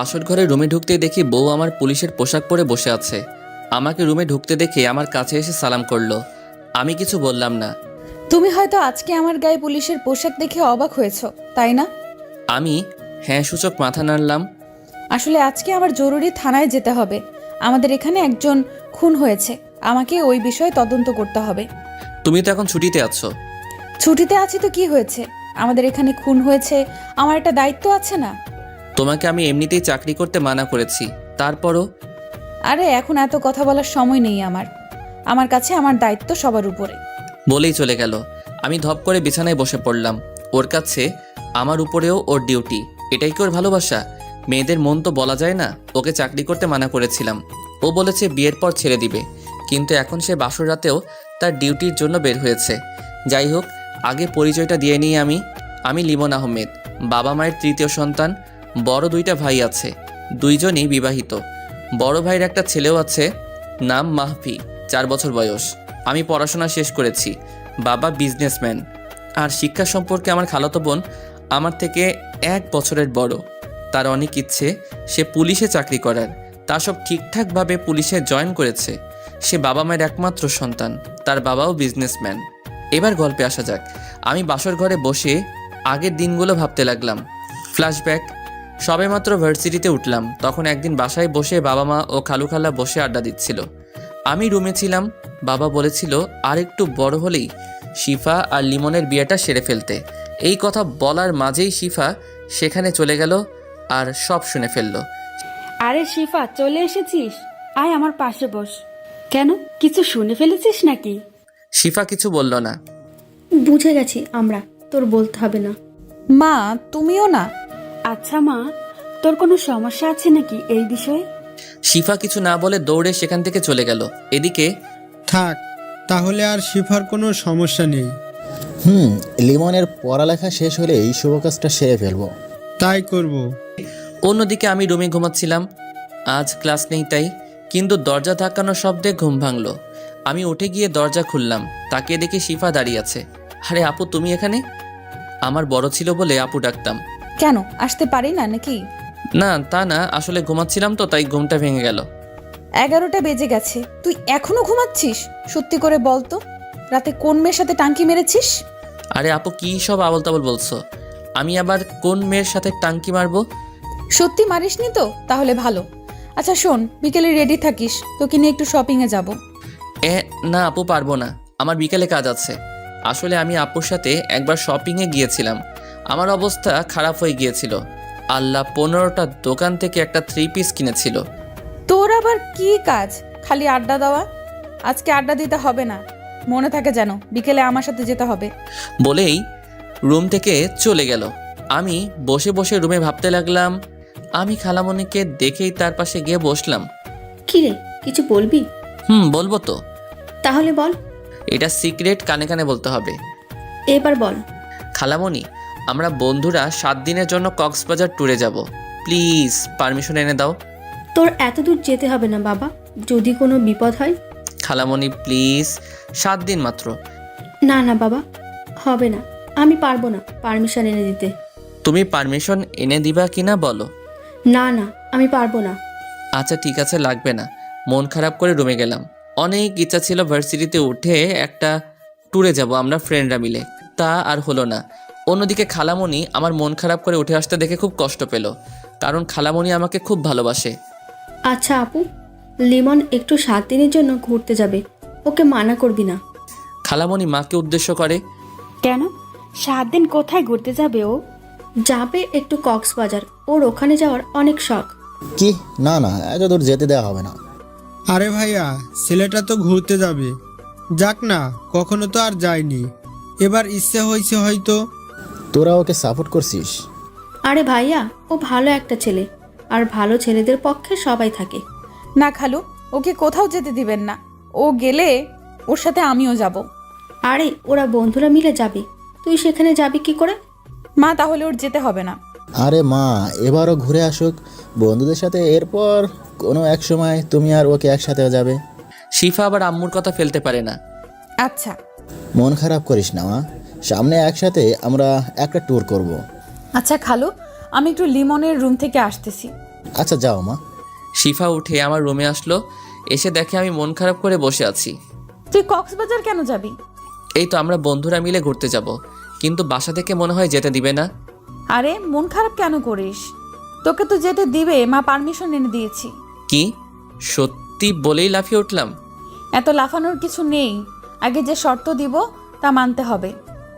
বাসর ঘরে রুমে ঢুকতেই দেখি বউ আমার পুলিশের পোশাক পরে বসে আছে। আমাকে রুমে ঢুকতে দেখে আমার কাছে এসে সালাম করলো। আমি কিছু বললাম না। তুমি হয়তো আজকে আমার গায়ে পুলিশের পোশাক দেখে অবাক হয়েছো, তাই না? আমি হ্যাঁ সূচক মাথা নাড়লাম। আসলে আজকে আমার জরুরি থানায় যেতে হবে। আমাদের এখানে একজন খুন হয়েছে, আমাকে ওই বিষয়ে তদন্ত করতে হবে। তুমি তো এখন ছুটিতে আছো। ছুটিতে আছি তো কি হয়েছে? আমাদের এখানে খুন হয়েছে, আমার একটা দায়িত্ব আছে না? তোমাকে আমি এমনিতেই চাকরি করতে মানা করেছি, তারপরও। আরে এখন এত কথা বলার সময় নেই আমার কাছে আমার দায়িত্ব সবার উপরে। বলেই চলে গেল। আমি ধপ করে বিছানায় বসে পড়লাম। ওর কাছে আমার উপরেও ওর ডিউটি। এটাই কি ওর ভালোবাসা? মেয়েদের মন তো বলা যায় না। ওকে চাকরি করতে মানা করেছিলাম, ও বলেছে বিয়ের পর ছেড়ে দিবে, কিন্তু এখন সে বাসর রাতেও তার ডিউটির জন্য বের হয়েছে। যাই হোক, আগে পরিচয়টা দিয়ে নিই। আমি লিমন আহমেদ, বাবা মায়ের তৃতীয় সন্তান। বড় দুইটা ভাই আছে, দুইজনই বিবাহিত। বড় ভাইয়ের একটা ছেলেও আছে, নাম মাহফি, 4 বছর বয়স। আমি পড়াশোনা শেষ করেছি, বাবা বিজনেসম্যান। আর শিক্ষা সম্পর্কে আমার খালাতো বোন আমার থেকে 1 বছরের বড়। তার অনেক ইচ্ছে সে পুলিশে চাকরি করার। তা সব ঠিকঠাকভাবে পুলিশে জয়েন করেছে। সে বাবা মায়ের একমাত্র সন্তান, তার বাবাও বিজনেসম্যান। এবার গল্পে আসা যাক। আমি বাসর ঘরে বসে আগের দিনগুলো ভাবতে লাগলাম। ফ্ল্যাশব্যাক। সবেমাত্র ভার্সিটিতে উঠলাম, তখন একদিন বাসায় বসে বাবা মা ও খালু খালা বসে আড্ডা দিচ্ছিল। আমি রুমে ছিলাম। বাবা বলেছিল আর একটু বড় হলেই শিফা আর লিমনের বিয়েটা সেরে ফেলতে। এই কথা বলার মাঝেই শিফা সেখানে চলে গেল আর সব শুনে ফেলল। আরে শিফা, চলে এসেছিস? আয় আমার পাশে বস। কেন, কিছু শুনে ফেলেছিস নাকি? শিফা কিছু বলল না। বুঝে গেছি আমরা, তোর বলতে হবে না। মা, তুমিও না? আচ্ছা মা, তোর কোনো সমস্যা আছে নাকি এই বিষয়ে? শিফা কিছু না বলে দৌড়ে সেখান থেকে চলে গেল। এদিকে থাক, তাহলে আর শিফার কোনো সমস্যা নেই। লিমনের পড়ালেখা শেষ হলেই শুভ কাজটা সেরে ফেলবো। তাই করব। অন্যদিকে আমি রুমে ঘুমাচ্ছিলাম। আজ ক্লাস নেই তাই, কিন্তু দরজা ধাক্কানোর শব্দে ঘুম ভাঙলো। আমি উঠে গিয়ে দরজা খুললাম, তাকিয়ে দেখি শিফা দাঁড়িয়ে আছে। আরে আপু, তুমি এখানে? আমার বড় ছিল বলে আপু ডাকতাম। কেন, আসতে পারি না নাকি? না তা না, আসলে ঘুমাচ্ছিলাম তো তাই ঘুমটা ভেঙে গেল। 11টা বেজে গেছে, তুই এখনো ঘুমাচ্ছিস? সত্যি করে বল তো, রাতে কোন মেয়ের সাথে টাঙ্কি মেরেছিস? আরে আপু, কি সব আবল তাবল বলছো? আমি আবার কোন মেয়ের সাথে টাঙ্কি মারবো? সত্যি মারিসনি তো? তাহলে ভালো। আচ্ছা শোন, বিকেলে রেডি থাকিস, তোকে নিয়ে একটু শপিংয়ে যাব। না আপু, পারবো না, আমার বিকেলে কাজ আছে। আসলে আমি আপুর সাথে একবার শপিংয়ে গিয়েছিলাম, আমার অবস্থা খারাপ হয়ে গিয়েছিল। আল্লাহ, 15টা দোকান থেকে একটা 3 পিস কিনেছিল। তোর আবার কি কাজ? খালি আড্ডা দেওয়া? আজকে আড্ডা দিতে হবে না, মনে থাকে যেন বিকেলে আমার সাথে যেতে হবে। বলেই রুম থেকে চলে গেল। আমি বসে বসে রুমে ভাবতে লাগলাম। আমি খালামণিকে দেখেই তার পাশে গিয়ে বসলাম। কি রে, কিছু বলবি? বলবো তো। তাহলে বল। এটা সিক্রেট, কানে কানে বলতে হবে। এবার বল। খালামণি, আমরা বন্ধুরা 7 দিনের জন্য কক্সবাজার ট্যুরে যাব। প্লিজ পারমিশন এনে দাও। তোর এত দূর যেতে হবে না বাবা, যদি কোনো বিপদ হয়। খালামণি প্লিজ, 7 দিন মাত্র। না না বাবা, হবে না, আমি পারবো না পারমিশন এনে দিতে। তুমি পারমিশন এনে দিবা কিনা বলো। না না, আমি পারবো না। আচ্ছা ঠিক আছে, লাগবে না। মন খারাপ করে রুমে গেলাম। অনেক ইচ্ছা ছিল ভার্সিটিতে উঠে একটা ট্যুরে যাব আমরা ফ্রেন্ডরা মিলে, তা আর হলো না। অন্যদিকে খালামণি আমার মন খারাপ করে উঠে আসতে দেখে খুব কষ্ট পেল, কারণ খালামণি আমাকে খুব ভালোবাসে। আচ্ছা আপু, লিমন একটু 7 দিনের জন্য ঘুরতে যাবে, ওকে মানা করবি না। খালামণি মাকে উদ্দেশ্য করে, কেন, 7 দিন কোথায় ঘুরতে যাবে ও? যাবে একটু কক্সবাজার, ওর ওখানে যাওয়ার অনেক শখ। কি? না না, এত দূর যেতে দেওয়া হবে না। আরে ভাইয়া, ছেলেটা তো ঘুরতে যাবে, যাক না, কখনো তো আর যায়নি, এবার ইচ্ছে হয়েছে হয়তো। তোরা ওকে সাপোর্ট করছিস? আরে ভাইয়া, ও ভালো একটা ছেলে, আর ভালো ছেলেদের পক্ষে সবাই থাকে। না খালু, ওকে কোথাও যেতে দিবেন না, ও গেলে ওর সাথে আমিও যাব। আরে ওরা বন্ধুরা মিলে যাবে, তুই সেখানে যাবি কি করে? মা, তাহলে ওর যেতে হবে না। আরে মা, এবারও ঘুরে আসুক বন্ধুদের সাথে, এরপর কোনো এক সময় তুমি আর ওকে একসাথে যাবে। শিফা আবার আম্মুর কথা ফেলতে পারে না। আচ্ছা। মন খারাপ করিস না মা, সামনে একসাথে আমরা একটা ট্যুর করব। আচ্ছা খালু, আমি একটু লিমনের রুম থেকে আসতেছি, আচ্ছা যাও মা। শিফা উঠে আমার রুমে আসলো, এসে দেখে আমি মন খারাপ করে বসে আছি। তুই কক্সবাজার কেন যাবি? এই তো আমরা বন্ধুরা মিলে ঘুরতে যাব, কিন্তু বাসা থেকে মনে হয় যেতে দিবে না। আরে মন খারাপ কেন করিস? তোকে তো যেতে দিবে, মা পারমিশন এনে দিয়েছি। কি সত্যি বলেই লাফিয়ে উঠলাম। এত লাফানোর কিছু নেই, আগে যে শর্ত দিব তা মানতে হবে।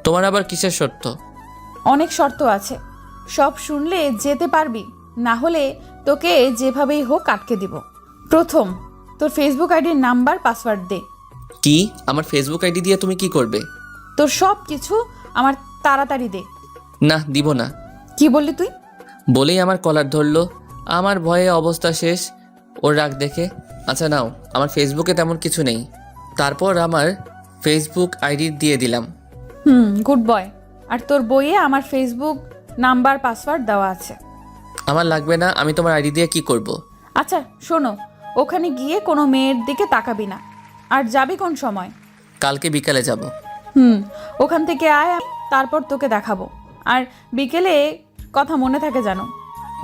তোমার আবার কিসের শর্ত? অনেক শর্ত আছে, সব শুনলে যেতে পারবি, না হলে তোকে যেভাবেই হোক আটকে দিব। প্রথম, তোর ফেসবুক আইডির নাম্বার পাসওয়ার্ড দে। কি? আমার ফেসবুক আইডি দিয়ে তুমি কি করবে? তোর সব কিছু আমার তাড়াতাড়ি দে। না, দিব না। কি বললি তুই? বলেই আমার কলার ধরলো। আমার ভয়ে অবস্থা শেষ ওর রাগ দেখে। আচ্ছা নাও, আমার ফেসবুকে তেমন কিছু নেই। তারপর আমার ফেসবুক আইডি দিয়ে দিলাম। Good boy. আর তোর বইয়ে আমার ফেসবুক নাম্বার পাসওয়ার্ড দেওয়া আছে। আমার লাগবে না, আমি তোমার আইডি দিয়ে কি করব? আচ্ছা শোনো, ওখানে গিয়ে কোনো মেয়ের দিকে তাকাবি না। আর যাবি কোন সময়? কালকে বিকালে যাব। ওখান থেকে আয়, তারপর তোকে দেখাবো। আর বিকেলে কথা মনে থাকে জানো।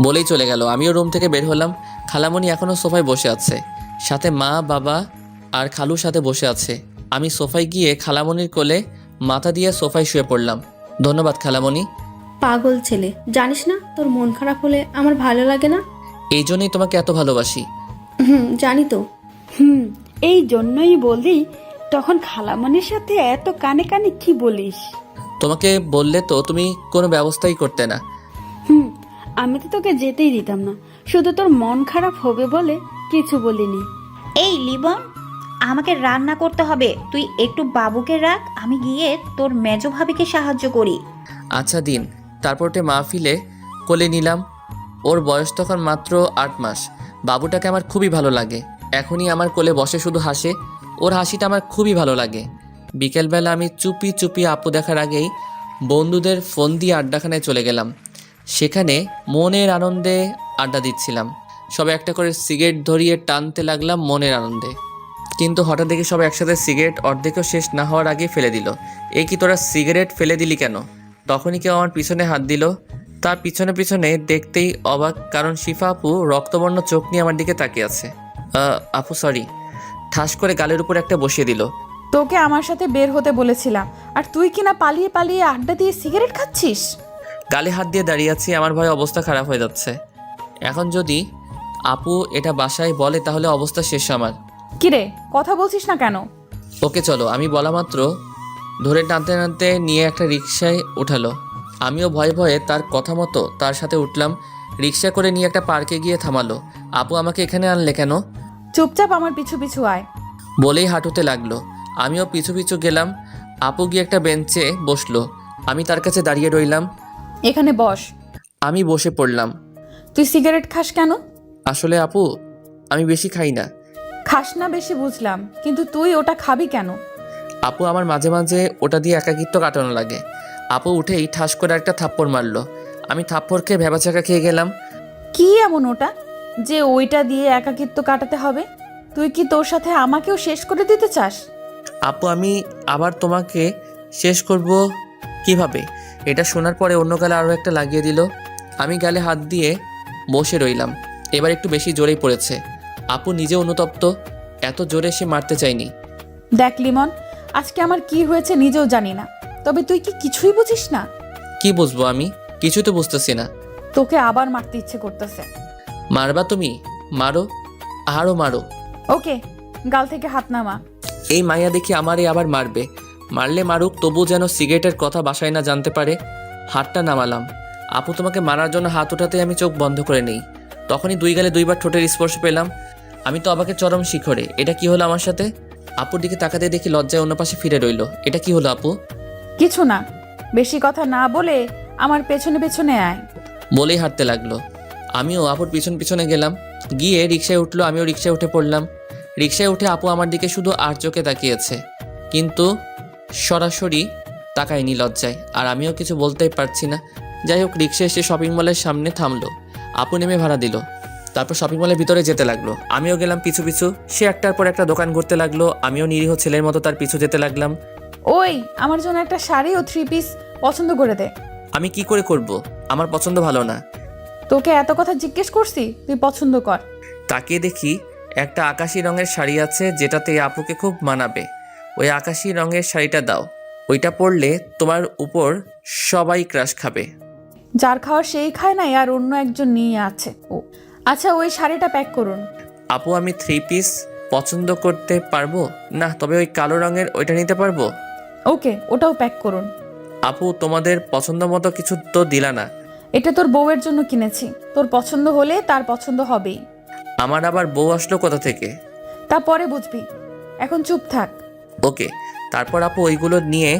বলেই চলে গেল। আমিও রুম থেকে বের হলাম। খালামণি এখনও সোফায় বসে আছে, সাথে মা, বাবা আর খালুর সাথে বসে আছে। আমি সোফায় গিয়ে খালামণির কোলে মাথা দিয়ে সোফায় শুয়ে পড়লাম। ধন্যবাদ খালামণি। পাগল ছেলে, জানিস না তোর মন খারাপ হলে আমার ভালো লাগে না। এই জন্যই তোমাকে এত ভালোবাসি। জানি তো। এই জন্যই বলি, তখন খালামণির সাথে এত কানে কানে কি বলিস? তোমাকে বললে তো তুমি কোনো ব্যবস্থাই করতে না। আমি তো তোকে যেতেই দিতাম না, শুধু তোর মন খারাপ হবে বলে কিছু বলিনি। এই লিবন, আমাকে রান্না করতে হবে, তুই একটু বাবুকে রাখ, আমি গিয়ে তোর মেজো ভাবিকে সাহায্য করি। আচ্ছা দিন। তারপর ওটা মাহফিলে কোলে নিলাম। ওর বয়স তখন মাত্র 8 মাস। বাবুটাকে আমার খুবই ভালো লাগে। এখনই আমার কোলে বসে শুধু হাসে। ওর হাসিটা আমার খুবই ভালো লাগে। বিকেলবেলা আমি চুপি চুপি আপু দেখার আগেই বন্ধুদের ফোন দিয়ে আড্ডাখানায় চলে গেলাম। সেখানে মনের আনন্দে আড্ডা দিচ্ছিলাম। সবাই একটা করে সিগারেট ধরিয়ে টানতে লাগলাম মনের আনন্দে। কিন্তু হঠাৎ দেখে সবাই একসাথে সিগারেট অর্ধেকও শেষ না হওয়ার আগে ফেলে দিল। এ কি, তোরা সিগারেট ফেলে দিলি কেন? তখনই কেউ আমার পিছনে হাত দিল। তার পিছনে পিছনে দেখতেই অবাক, কারণ শিফা আপু রক্তবর্ণ চোখ নিয়ে আমার দিকে তাকিয়ে আছে। আপু সরি, ঠাস করে গালের উপর একটা বসিয়ে দিল। তোকে আমার সাথে বের হতে বলেছিলাম, আর তুই কিনা পালিয়ে পালিয়ে আড্ডা দিয়ে সিগারেট খাচ্ছিস। গালে হাত দিয়ে দাঁড়িয়ে আছি, আমার ভয়ে অবস্থা খারাপ হয়ে যাচ্ছে। এখন যদি আপু এটা বাসায় বলে তাহলে অবস্থা শেষ আমার। কিরে, কথা বলছিস না কেন? ওকে চলো, আমি বলা মাত্র ধরে টানতে টানতে নিয়ে একটা রিকশায় উঠালো। আমিও ভয়ে ভয়ে তার কথা মতো তার সাথে উঠলাম। রিকশা করে নিয়ে একটা পার্কে গিয়ে থামালো। আপু আমাকে এখানে আনলে কেন? চুপচাপ আমার পিছু পিছু আয়। বলেই হাঁটুতে লাগলো। আমিও পিছু পিছু গেলাম। আপু গিয়ে একটা বেঞ্চে বসলো। আমি তার কাছে দাঁড়িয়ে রইলাম। এখানে বস। আমি বসে পড়লাম। তুই সিগারেট খাস কেন? আসলে আপু, আমি বেশি খাই না। খাস না বেশি বুঝলাম, কিন্তু তুই ওটা খাবি কেন? আপু, আমার মাঝে মাঝে ওটা দিয়ে একাকিত্ব কাটানো লাগে। আপু উঠেই ঠাস করে একটা থাপ্পড় মারলো। আমি থাপ্পড় খেয়ে ভেবাচাকা খেয়ে গেলাম। কি এমন ওটা যে ওইটা দিয়ে একাকিত্ব কাটাতে হবে? তুই কি তোর সাথে আমাকেও শেষ করে দিতে চাস? আপু, আমি আবার তোমাকে শেষ করব কিভাবে? এটা শোনার পরে অন্য গালে আরও একটা লাগিয়ে দিল। আমি গালে হাত দিয়ে বসে রইলাম। এবার একটু বেশি জোরেই পড়েছে। আপু নিজে অনুতপ্ত, এত জোরে সে মারতে চাইনি। দেখ লিমন, আজকে আমার কি হয়েছে নিজেও জানি না, তবে তুই কি কিছুই বুঝিস না? কি বুঝবো আমি? কিছু তো বুঝতেছি না। তোকে আবার মারতে ইচ্ছে করতেছে। মারবা তুমি? মারো, আরও মারো। ওকে, গাল থেকে হাত নামা। এই মাইয়া দেখি আমারই আবার মারবে। মারলে মারুক, তবু যেন সিগারেটের কথা বাসায় না জানতে পারে। হাতটা নামালাম। আপু তোমাকে মারার জন্য হাত ওঠাতে আমি চোখ বন্ধ করে নেই। তখনই দুই গালে দুইবার ঠোঁটের স্পর্শ পেলাম। আমি তো অবাকের চরম শিখরে। এটা কি হলো আমার সাথে? আপুর দিকে তাকাতে দেখি লজ্জায় অন্য পাশে ফিরে রইল। এটা কি হলো আপু? কিছু না, বেশি কথা না বলে আমার পেছনে পেছনে আয়। বলেই হাঁটতে লাগলো। আমিও আপুর পিছন পিছনে গেলাম। গিয়ে রিকশায় উঠলো, আমিও রিকশায় উঠে পড়লাম। রিকশায় উঠে আপু আমার দিকে শুধু আর চোখে তাকিয়েছে, কিন্তু সরাসরি তাকায়নি লজ্জায়। আর আমিও কিছু বলতেই পারছি না। যাই হোক, রিকশা এসে শপিং মলের সামনে থামলো। আপু নেমে ভাড়া দিল। তারপর শপিং মলের ভিতরে যেতে লাগলো। আমিও গেলাম পিছু পিছু। সে একটার পর একটা দোকান ঘুরতে লাগলো। আমিও নিরীহ ছেলের মতো তার পিছু যেতে লাগলাম। ওই, আমার জন্য একটা শাড়ি ও 3 পিস পছন্দ করে দে। আমি কি করে করব? আমার পছন্দ ভালো না। তোকে এত কথা জিজ্ঞেস করছি, তুই পছন্দ কর। তাকিয়ে দেখি একটা আকাশি রঙের শাড়ি আছে যেটাতে আপুকে খুব মানাবে। ওই আকাশি রঙের শাড়িটা দাও, ওইটা পরলে তোমার উপর সবাই ক্রাশ খাবে। যার খাওয়ার সেই খায় না, আর অন্য একজন নিয়ে আছে ও। আচ্ছা, ওই শাড়িটা প্যাক করুন। আপু আমি 3 পিস পছন্দ করতে পারবো না, তবে ওই কালো রঙের ওইটা নিতে পারবো। ওকে, ওটাও প্যাক করুন। আপু তোমাদের পছন্দ মতো কিছু তো দিলা না। এটা তোর বউয়ের জন্য কিনেছি, তোর পছন্দ হলে তার পছন্দ হবেই। আমার আবার বউ আসলো কোথা থেকে? তা পরে বুঝবি, এখন চুপ থাক। ওকে। তারপর আপু ওইগুলো নিয়ে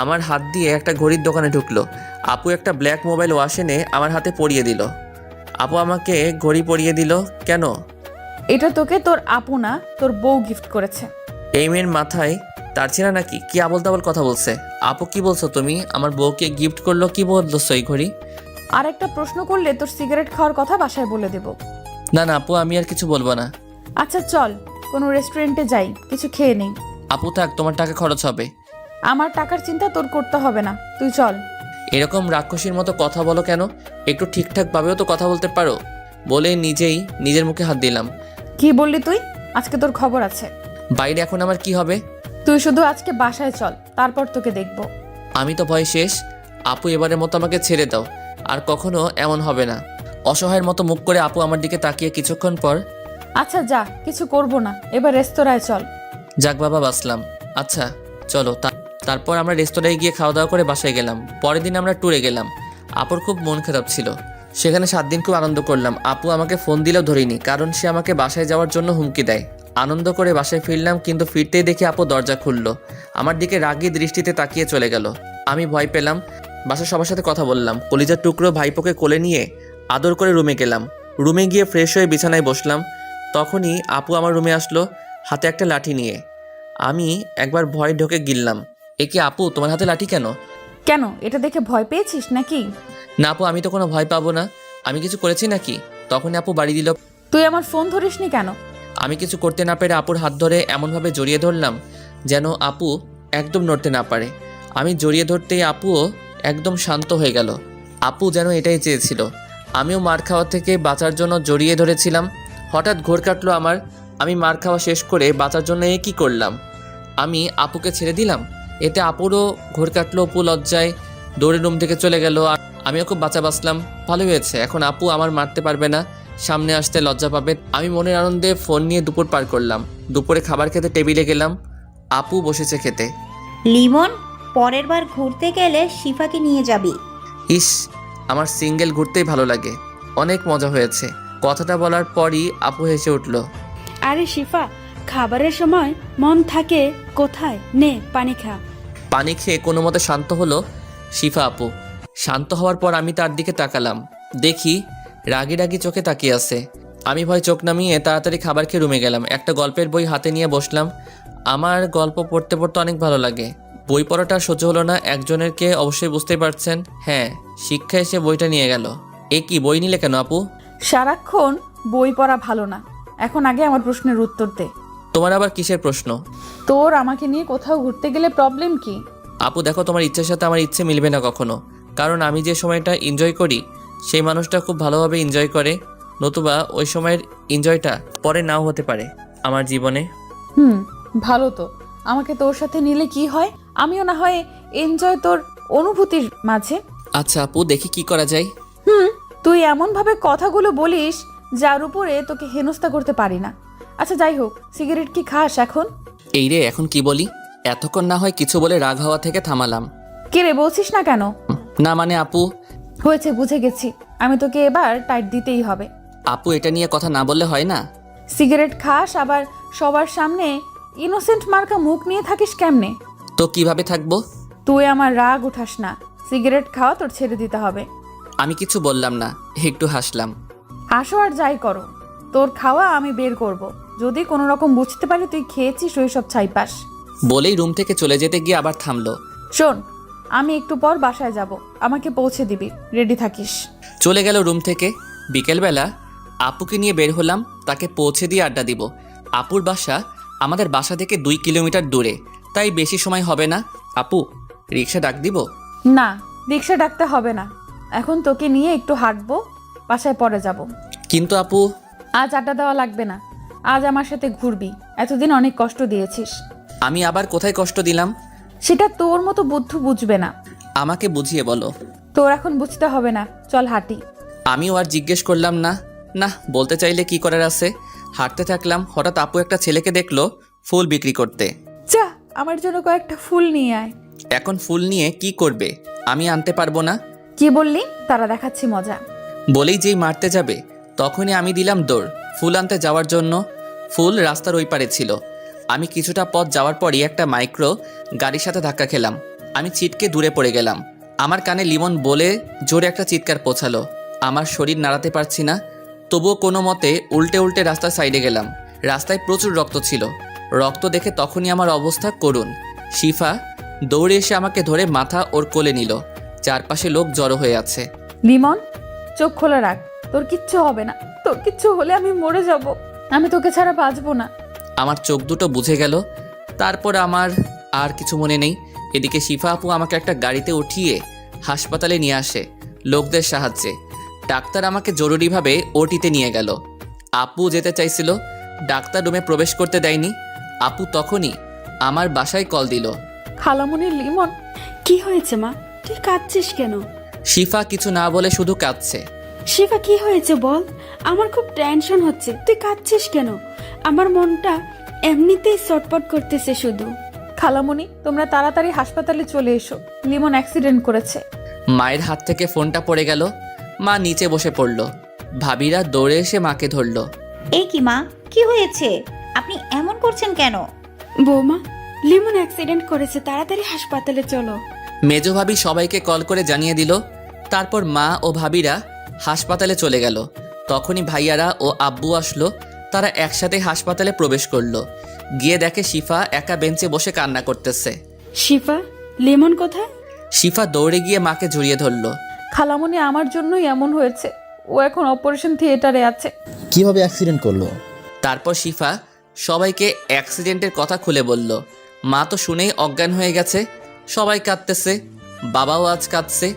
আমার হাত দিয়ে একটা ঘড়ির দোকানে ঢুকলো। আপু একটা ব্ল্যাক মোবাইল ওয়াচ এনে আমার হাতে পরিয়ে দিল। আপু আমাকে ঘড়ি পরিয়ে দিল কেন? এটা তোকে তোর আপু না, তোর বউ গিফট করেছে। এই মেয়ের মাথায় তার ছিল নাকি? কি আবল তাবল কথা বলছে। আপু কি বলছো তুমি? আমার বউকে গিফট করলো? কি বলছো এই ঘড়ি? আর একটা প্রশ্ন করলে তোর সিগারেট খাওয়ার কথা বাসায় বলে দেব। না না আপু, আমি আর কিছু বলবো না। আচ্ছা চল, কোনো রেস্টুরেন্টে যাই, কিছু খেয়ে নেই। আপু থাক, তোমার টাকা খরচ হবে। আমার টাকার চিন্তা তোর করতে হবে না, তুই চল। এরকম রাক্ষসীর মতো কথা বলো কেন? একটু ঠিকঠাকভাবেও তো কথা বলতে পারো। বলে নিজেই নিজের মুখে হাত দিলাম। কি বললি তুই? আজকে তোর খবর আছে। বাইরে এখন আমার কি হবে? তুই শুধু আজকে বাসায় চল, তারপর তোকে দেখব। আমি তো ভয় শেষ। আপু এবারের মতো আমাকে ছেড়ে দাও, আর কখনো এমন হবে না। অসহায়ের মতো মুখ করে আপু আমার দিকে তাকিয়ে কিছুক্ষণ পর, আচ্ছা যা, কিছু করব না, এবার রেস্তোরাঁয় চল। যাক বাবা বাঁচলাম। আচ্ছা চলো। তারপর আমরা রেস্তোরাঁয় গিয়ে খাওয়া দাওয়া করে বাসায় গেলাম। পরের দিন আমরা ট্যুরে গেলাম। আপুর খুব মন খারাপ ছিল। সেখানে 7 দিন খুব আনন্দ করলাম। আপু আমাকে ফোন দিলেও ধরিনি, কারণ সে আমাকে বাসায় যাওয়ার জন্য হুমকি দেয়। আনন্দ করে বাসায় ফিরলাম, কিন্তু ফিরতেই দেখি আপু দরজা খুললো, আমার দিকে রাগী দৃষ্টিতে তাকিয়ে চলে গেল। আমি ভয় পেলাম। বাসার সবার সাথে কথা বললাম। কলিজার টুকরো ভাইপোকে কোলে নিয়ে আদর করে রুমে গেলাম। রুমে গিয়ে ফ্রেশ হয়ে বিছানায় বসলাম। তখনই আপু আমার রুমে আসলো, হাতে একটা লাঠি নিয়ে। আমি একবার ভয় ঢোকে গিললাম, এ কি আপু, তোমার হাতে লাঠি কেন? কেন, এটা দেখে ভয় পেয়েছিস নাকি? না আপু, আমি তো কোনো ভয় পাবো না। আমি কিছু করেছি নাকি? তখনই আপু বাড়ি দিল। তুই আমার ফোন ধরিসনি কেন? আমি কিছু করতে না পেরে আপুর হাত ধরে এমনভাবে জড়িয়ে ধরলাম যেন আপু একদম নড়তে না পারে। আমি জড়িয়ে ধরতেই আপুও একদম শান্ত হয়ে গেল। আপু যেন এটাই চেয়েছিল। আমিও মার খাওয়া থেকে বাঁচার জন্য জড়িয়ে ধরেছিলাম। হঠাৎ ঘোর কাটলো আমার। আমি মার খাওয়া শেষ করে বাঁচার জন্য কি করলাম? আমি আপুকে ছেড়ে দিলাম। এতে আপুরও ঘোর কাটলো। অপু লজ্জায় দৌড়ে রুম থেকে চলে গেল। আর আমিও খুব বাঁচলাম। ভালো হয়েছে, এখন আপু আমার মারতে পারবে না, সামনে আসতে লজ্জা পাবে। আমি মনের আনন্দে ফোন নিয়ে দুপুর পার করলাম। দুপুরে খাবার খেতে টেবিলে গেলাম। আপু বসেছে খেতে। লিমন, পরের বার ঘুরতে গেলে শিফাকে নিয়ে যাবি। ইস, আমার সিঙ্গেল ঘুরতেই ভালো লাগে। অনেক মজা হয়েছে। কথাটা বলার পরই আপু হেসে উঠল। আরে শিফা, খাবারের সময় মন থাকে কোথায়? নে পানি খা। পানি খেয়ে কোনো মতে শান্ত হলো শিফা আপু। শান্ত হওয়ার পর আমি তার দিকে তাকালাম। দেখি রাগি রাগি চোখে তাকিয়ে আছে। আমি ভয় চোখ নামিয়ে তাড়াতাড়ি খাবার খেয়ে রুমে গেলাম। একটা গল্পের বই হাতে নিয়ে বসলাম। আমার গল্প পড়তে পড়তে অনেক ভালো লাগে। বই পড়াটা সহ্য হলো না একজনেরকে, অবশ্যই বুঝতেই পারছেন। হ্যাঁ, শিক্ষা এসে বইটা নিয়ে গেল। এ কি, বই নিলে কেন আপু? সারাক্ষণ বই পড়া ভালো না। এখন আগে আমার প্রশ্নের উত্তর দে। তোমার আবার কিসের প্রশ্ন? তোর আমাকে নিয়ে কোথাও ঘুরতে গেলে প্রবলেম কি? আপু দেখো, তোমার ইচ্ছের সাথে আমার ইচ্ছে মিলবে না কখনো। কারণ আমি যে সময়টা এনজয় করি সেই মানুষটা খুব ভালোভাবে এনজয় করে, নতুবা ওই সময়ের এনজয়টা পরে নাও হতে পারে আমার জীবনে। ভালো তো, আমাকে তোর সাথে নিলে কি হয়? আমিও না হয় এনজয় তোর অনুভূতির মাঝে। আচ্ছা আপু, দেখি কি করা যায়। তুই এমন ভাবে কথাগুলো বলিস যার উপরে তোকে হেনস্থা করতে পারি না। আচ্ছা যাই হোক, সিগারেট কি খাস এখন? এই রে, এখন কি বলি? এতক্ষণ না হয় কিছু বলে রাগ হওয়া থেকে থামালাম। কে রে, বলছিস না কেন? না মানে আপু। হয়েছে, বুঝে গেছি। আমি তোকে এবার টাইট দিতেই হবে। আপু এটা নিয়ে কথা না বললে হয় না? সিগারেট খাস, আবার সবার সামনে ইনোসেন্ট মার্কা মুখ নিয়ে থাকিস কেমনে? তো কিভাবে থাকবো? তুই আমার রাগ উঠাস না। সিগারেট খাওয়া তোর ছেড়ে দিতে হবে। আমি কিছু বললাম না, একটু হাসলাম। আসো আর যাই করো, তোর খাওয়া আমি বের করব। যদি কোনো রকম বুঝতে পারি তুই খেয়েছিস ওই সব ছাইপাস। বলেই রুম থেকে চলে যেতে গিয়ে আবার থামলো। শোন, আমি একটু পর বাসায় যাব, আমাকে পৌঁছে দিবি, রেডি থাকিস। চলে গেল রুম থেকে। বিকেলবেলা আপুকে নিয়ে বের হলাম, তাকে পৌঁছে দিয়ে আড্ডা দিব। আপুর বাসা আমাদের বাসা থেকে 2 কিলোমিটার দূরে, তাই বেশি সময় হবে না। আপু, রিক্সা ডাক দিব? না, রিক্সা ডাকতে হবে না। এখন তোকে নিয়ে একটু হাঁটবো, বাসায় পরে যাব। কিন্তু আপু, আজ আড্ডা দেওয়া লাগবে না, আজ আমার সাথে ঘুরবি। এতদিন অনেক কষ্ট দিয়েছিস। আমি আবার কোথায় কষ্ট দিলাম? সেটা তোর মতো বুদ্ধু বুঝবে না। আমাকে বুঝিয়ে বলো। তোর এখন বুঝতে হবে না, চল হাঁটি। আমিও আর জিজ্ঞেস করলাম না। না, বলতে চাইলে কি করার আছে। হাঁটতে থাকলাম, হঠাৎ আপু একটা ছেলেকে দেখলো ফুল বিক্রি করতে। যা, আমার জন্য কয়েকটা ফুল নিয়ে আয়। এখন ফুল নিয়ে কি করবে? আমি আনতে পারবো না। কি বললি? তারা দেখাচ্ছি মজা। বলেই যেই মারতে যাবে তখনই আমি দিলাম দৌড় ফুল আনতে যাওয়ার জন্য। ফুল রাস্তার ওই পারে ছিল। আমি কিছুটা পথ যাওয়ার পরই একটা মাইক্রো গাড়ির সাথে ধাক্কা খেলাম। আমি ছিটকে দূরে পড়ে গেলাম। আমার কানে লিমন বলে জোরে একটা চিৎকার পৌঁছালো। আমার শরীর নাড়াতে পারছি না, তবুও কোনো মতে উল্টে উল্টে রাস্তার সাইডে গেলাম। রাস্তায় প্রচুর রক্ত ছিল। রক্ত দেখে তখনই আমার অবস্থা করুণ। শিফা দৌড়ে এসে আমাকে ধরে মাথা ওর কোলে নিল। চারপাশে লোক জড়ো হয়ে আছে। লিমন, চোখ খোলা রাখ, তোর কিচ্ছু হবে না। তোর কিচ্ছু হলে আমি মরে যাব। আমি তোকে ছাড়া বাঁচবো না। আমার চোখ দুটো বুঝে গেল। তারপর আমার আর কিছু মনে নেই। এদিকে শিফা আপু আমাকে একটা গাড়িতে উঠিয়ে হাসপাতালে নিয়ে আসে লোকদের সাহায্যে। ডাক্তার আমাকে জরুরিভাবে ওটিতে নিয়ে গেল। আপু যেতে চাইছিল, ডাক্তার রুমে প্রবেশ করতে দেয়নি। আপু তখনই আমার বাসায় কল দিল। খালামণি, লিমন। কি হয়েছে মা? তুই কাঁদছিস কেন? শিফা কিছু না বলে শুধু কাঁদছে। শিফা কি হয়েছে বল? আমার খুব টেনশন হচ্ছে। তুই কাঁদছিস কেন? আমার মনটা এমনিতেই ছটপট করতেছে শুধু। খালামণি, তোমরা তাড়াতাড়ি হাসপাতালে চলে এসো। লিমন অ্যাক্সিডেন্ট করেছে। মায়ের হাত থেকে ফোনটা পড়ে গেল। মা নিচে বসে পড়ল। ভাবিরা দৌড়ে এসে মাকে ধরল। এই কি মা, কি হয়েছে? আপনি এমন করছেন কেন? বৌমা, লিমন অ্যাক্সিডেন্ট করেছে, তাড়াতাড়ি হাসপাতালে চলো। মেজো ভাবি সবাইকে কল করে জানিয়ে দিল। তারপর মা ও ভাবিরা হাসপাতালে চলে গেল। তখনই ভাইয়ারা ও আব্বু আসলো। তারা একসাথে হাসপাতালে প্রবেশ করলো। গিয়ে দেখে শিফা একা বেঞ্চে বসে কান্না করতেছে। শিফা, লিমন কোথায়? শিফা দৌড়ে গিয়ে মাকে জড়িয়ে ধরল। খালামণি, আমার জন্যই এমন হয়েছে। ও এখন অপারেশন থিয়েটারে আছে। কিভাবে অ্যাক্সিডেন্ট করলো? তারপর শিফা সবাইকে অ্যাক্সিডেন্টের কথা খুলে বলল। মা তো শুনেই অজ্ঞান হয়ে গেছে। সবাই কাঁদতেছে, বাবাও আজ কাঁদছে।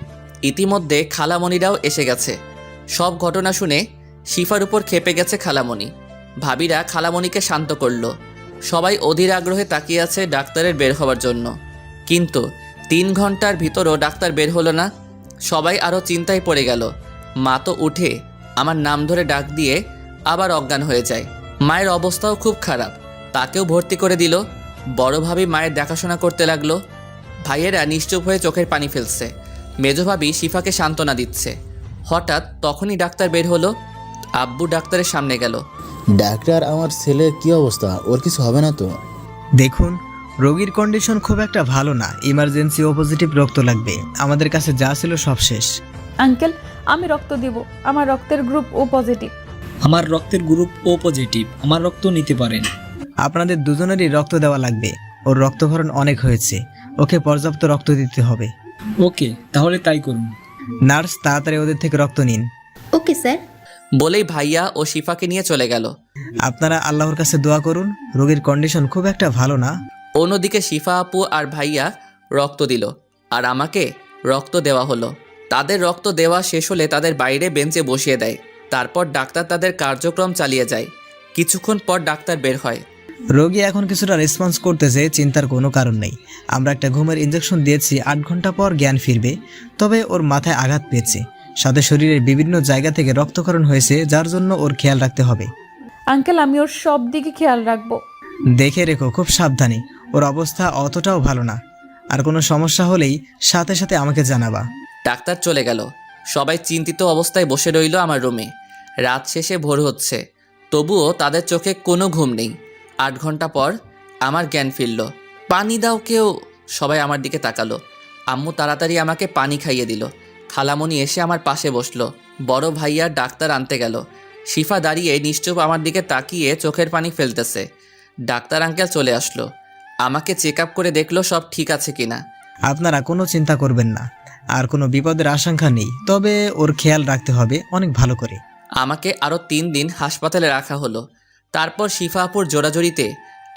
ইতিমধ্যে খালামণিরাও এসে গেছে। সব ঘটনা শুনে শিফার উপর ক্ষেপে গেছে খালামণি। ভাবিরা খালামণিকে শান্ত করল। সবাই অধীর আগ্রহে তাকিয়ে আছে ডাক্তারের বের হওয়ার জন্য। কিন্তু 3 ঘন্টার ভিতরও ডাক্তার বের হলো না। সবাই আরও চিন্তায় পড়ে গেল। মা তো উঠে আমার নাম ধরে ডাক দিয়ে আবার অজ্ঞান হয়ে যায়। মায়ের অবস্থাও খুব খারাপ, তাকেও ভর্তি করে দিল। বড় ভাবি মায়ের দেখাশোনা করতে লাগলো। ভাইয়েরা নিশ্চুপ হয়ে চোখের পানি ফেলছে। মেজো ভাবি শিফাকে সান্ত্বনা দিচ্ছে। হঠাৎ তখনই ডাক্তার বের হলো। আব্বু ডাক্তারের সামনে গেল। ডাক্তার, আমার ছেলের কি অবস্থা? ওর কিছু হবে না তো? দেখুন, রোগীর কন্ডিশন খুব একটা ভালো না। ইমার্জেন্সি ও পজিটিভ রক্ত লাগবে। আমাদের কাছে যা ছিল সব শেষ। আঙ্কেল, আমি রক্ত দিব। আমার রক্তের গ্রুপ ও পজিটিভ। আমার রক্তের গ্রুপ ও পজিটিভ, আমার রক্ত নিতে পারেন। আপনাদের দুজনেরই রক্ত দেওয়া লাগবে। ওর রক্তক্ষরণ অনেক হয়েছে, ওকে পর্যাপ্ত রক্ত দিতে হবে। ওকে, তাহলে তাই করুন। নার্স, তাড়াতাড়ি ওদের থেকে রক্ত নিন। Okay sir. বলেই ভাইয়া ও শিফাকে নিয়ে চলে গেল। আপনারা আল্লাহর কাছে দোয়া করুন, রোগীর কন্ডিশন খুব একটা ভালো না। অন্যদিকে শিফা আপু আর ভাইয়া রক্ত দিল, আর আমাকে রক্ত দেওয়া হলো। তাদের রক্ত দেওয়া শেষ হলে তাদের বাইরে বেঞ্চে বসিয়ে দেয়। তারপর ডাক্তার তাদের কার্যক্রম চালিয়ে যায়। কিছুক্ষণ পর ডাক্তার বের হয়। রোগী এখন কিছুটা রেসপন্স করতেছে, চিন্তার কোনো কারণ নেই। আমরা একটা ঘুমের ইনজেকশন দিয়েছি, 8 ঘন্টা পর জ্ঞান ফিরবে। তবে ওর মাথায় আঘাত পেয়েছে, সাথে শরীরের বিভিন্ন জায়গা থেকে রক্তক্ষরণ হয়েছে, যার জন্য ওর খেয়াল রাখতে হবে। আঙ্কেল, আমি ওর সব দিকে খেয়াল রাখবো। দেখে রেখো, খুব সাবধানে। ওর অবস্থা অতটাও ভালো না। আর কোনো সমস্যা হলেই সাথে সাথে আমাকে জানাবা। ডাক্তার চলে গেল। সবাই চিন্তিত অবস্থায় বসে রইল আমার রুমে। রাত শেষে ভোর হচ্ছে, তবুও তাদের চোখে কোনো ঘুম নেই। 8 ঘন্টা পর আমার জ্ঞান ফিরল। পানি দাও কেউ, সবাই আমার দিকে তাকালো। আম্মু তাড়াতাড়ি আমাকে পানি খাইয়ে দিল। খালামণি এসে আমার পাশে বসলো। বড় ভাইয়া ডাক্তার আনতে গেল। শিফা দাঁড়িয়ে নিশ্চুপ আমার দিকে তাকিয়ে চোখের পানি ফেলতেছে। ডাক্তার আঙ্কেল চলে আসলো। আমাকে চেক আপ করে দেখলো সব ঠিক আছে কিনা। আপনারা কোনো চিন্তা করবেন না, আর কোনো বিপদের আশঙ্কা নেই। তবে ওর খেয়াল রাখতে হবে অনেক ভালো করে। আমাকে আরও 3 দিন হাসপাতালে রাখা হলো। তারপর শিফা আপুর জোরাজোরিতে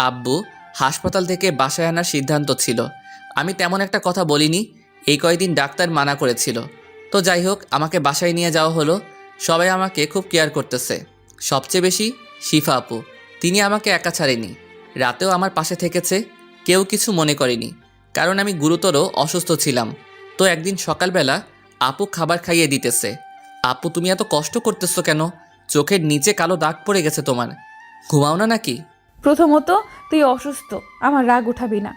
আব্বু হাসপাতাল থেকে বাসায় আনার সিদ্ধান্ত ছিল। আমি তেমন একটা কথা বলিনি, এই কয়দিন ডাক্তার মানা করেছিল। তো যাই হোক, আমাকে বাসায় নিয়ে যাওয়া হলো। সবাই আমাকে খুব কেয়ার করতেছে, সবচেয়ে বেশি শিফা আপু। তিনি আমাকে একা ছাড়েনি, রাতেও আমার পাশে থেকেছে, কেউ কিছু মনে করেনি, কারণ আমি গুরুতর অসুস্থ ছিলাম। তো একদিন সকালবেলা আপু খাবার খাইয়ে দিতেছে। আপু তুমি এত কষ্ট করতেছো কেন? চোখের নিচে কালো দাগ পড়ে গেছে তোমার, ঘুমাও না নাকি? প্রথমত তুই অসুস্থ, আমার রাগ উঠাবি না।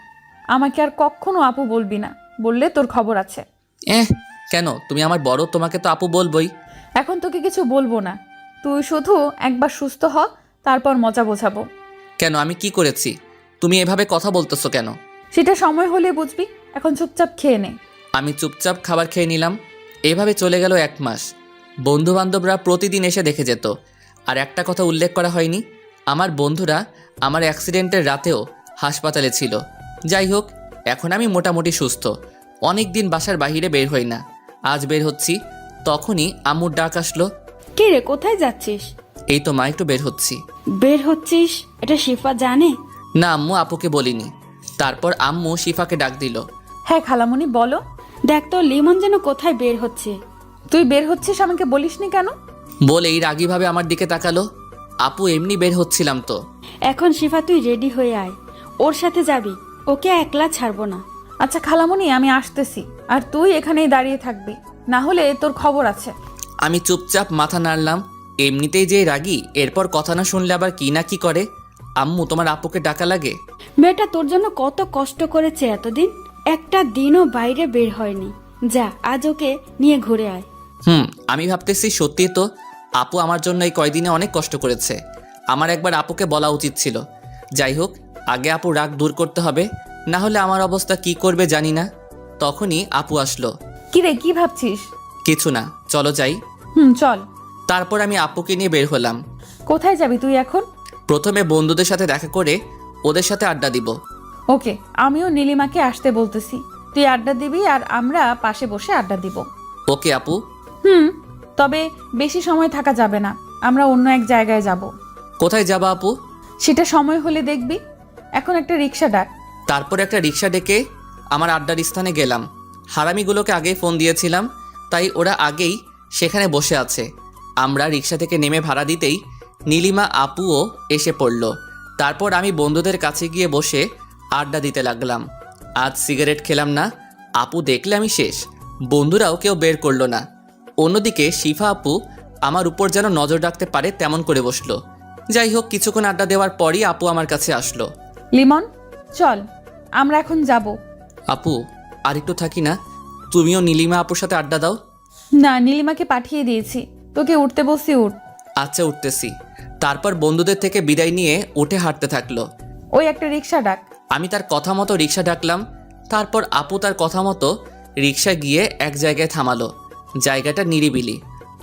আমাকে আর কখনো আপু বলবি না, বললে তোর খবর আছে। কেন? তুমি আমার বড়, তোমাকে তো আপু বলবই। এখন তোকে কিছু বলবো না, তুই শুধু একবার সুস্থ হ, তারপর মজা বোঝাবো। কেন? আমি কি করেছি? তুমি এভাবে কথা বলতেছো কেন? সেটা সময় হলে বুঝবি, এখন চুপচাপ খেয়ে নে। আমি চুপচাপ খাবার খেয়ে নিলাম। এভাবে চলে গেল 1 মাস। বন্ধুবান্ধবরা প্রতিদিন এসে দেখে যেত। আর একটা কথা উল্লেখ করা হয়নি, আমার বন্ধুরা আমার অ্যাক্সিডেন্টের রাতেও হাসপাতালে ছিল। যাই হোক, এখন আমি মোটামুটি সুস্থ। অনেক দিন বাসার বাইরে বের হই না, আজ বের হচ্ছি। তখনই আম্মুর ডাক আসলো। কে রে, কোথায় যাচ্ছিস? এই তো মা, একটু বের হচ্ছি। বের হচ্ছিস? এটা শিফা জানে? না আম্মু, আপুকে বলিনি। তারপর আম্মু শিফাকে ডাক দিল। হ্যাঁ খালামণি বলো। দেখ তো লিমন যেন কোথায় বের হচ্ছে। তুই বের হচ্ছিস, আমাকে বলিসনি কেন? বলেই রাগীভাবে আমার দিকে তাকালো। আপু এমনি বের হচ্ছিলাম তো। এখন শিফা তুই রেডি হয়ে আয়, ওর সাথে যাবি, ওকে একলা ছাড়বো না। আচ্ছা খালামণি, আমি আসতেছি, আর তুই এখানেই দাঁড়িয়ে থাকবি, না হলে তোর খবর আছে। আমি চুপচাপ মাথা নাড়লাম। এমনিতেই যে রাগী, এরপর কথা না শুনলে আবার কি না কি করে। আম্মু, তোমার আপুকে ডাকা লাগে? মেয়েটা তোর জন্য কত কষ্ট করেছে এতদিন, একটা দিনও বাইরে বের হয়নি। যা, আজ ওকে নিয়ে ঘুরে আয়। আমি ভাবতেছি সত্যি তো আপু আমার জন্য এই কয়দিনে অনেক কষ্ট করেছে। আমার একবার আপুকে বলা উচিত ছিল। যাই হোক, আগে আপু রাগ দূর করতে হবে, না হলে আমার অবস্থা কি করবে জানি না। তখনই আপু আসলো। কি রে, কি ভাবছিস? কিছু না, চলো যাই। চল। তারপর আমি আপুকে নিয়ে বের হলাম। কোথায় যাবি তুই এখন? প্রথমে বন্ধুদের সাথে দেখা করে ওদের সাথে আড্ডা দিব। ওকে, আমিও নীলিমাকে আসতে বলতেছি, তুই আড্ডা দিবি আর আমরা পাশে বসে আড্ডা দিব। ওকে আপু। তবে বেশি সময় থাকা যাবে না, আমরা অন্য এক জায়গায় যাব। কোথায় যাবা আপু? সেটা সময় হলে দেখবি। এখন একটা রিক্সা ডাক। তারপর একটা রিক্সা ডেকে আমার আড্ডার স্থানে গেলাম। হারামিগুলোকে আগেই ফোন দিয়েছিলাম, তাই ওরা আগেই সেখানে বসে আছে। আমরা রিক্সা থেকে নেমে ভাড়া দিতেই নীলিমা আপুও এসে পড়ল। তারপর আমি বন্ধুদের কাছে গিয়ে বসে আড্ডা দিতে লাগলাম। আজ সিগারেট খেলাম না, আপু দেখলে আমি শেষ। বন্ধুরাও কেউ বের করলো না। অন্যদিকে শিফা আপু আমার উপর যেন নজর রাখতে পারে তেমন করে বসলো। যাই হোক, কিছুক্ষণ আড্ডা দেওয়ার পরই আপু আমার কাছে আসলো। লিমন চল, আমরা এখন যাব। আপু আর একটু থাকি না? তুমিও নীলিমা আপুর সাথে আড্ডা দাও। না, নীলিমাকে পাঠিয়ে দিয়েছি, তোকে উঠতে বসি, উঠ। আচ্ছা, উঠতেছি। তারপর বন্ধুদের থেকে বিদায় নিয়ে উঠে হাঁটতে থাকলো। ওই একটা রিক্সা ডাক। আমি তার কথা মতো রিক্সা ডাকলাম। তারপর আপু তার কথা মতো রিক্সা গিয়ে এক জায়গায় থামালো। জায়গাটা নিরিবিলি।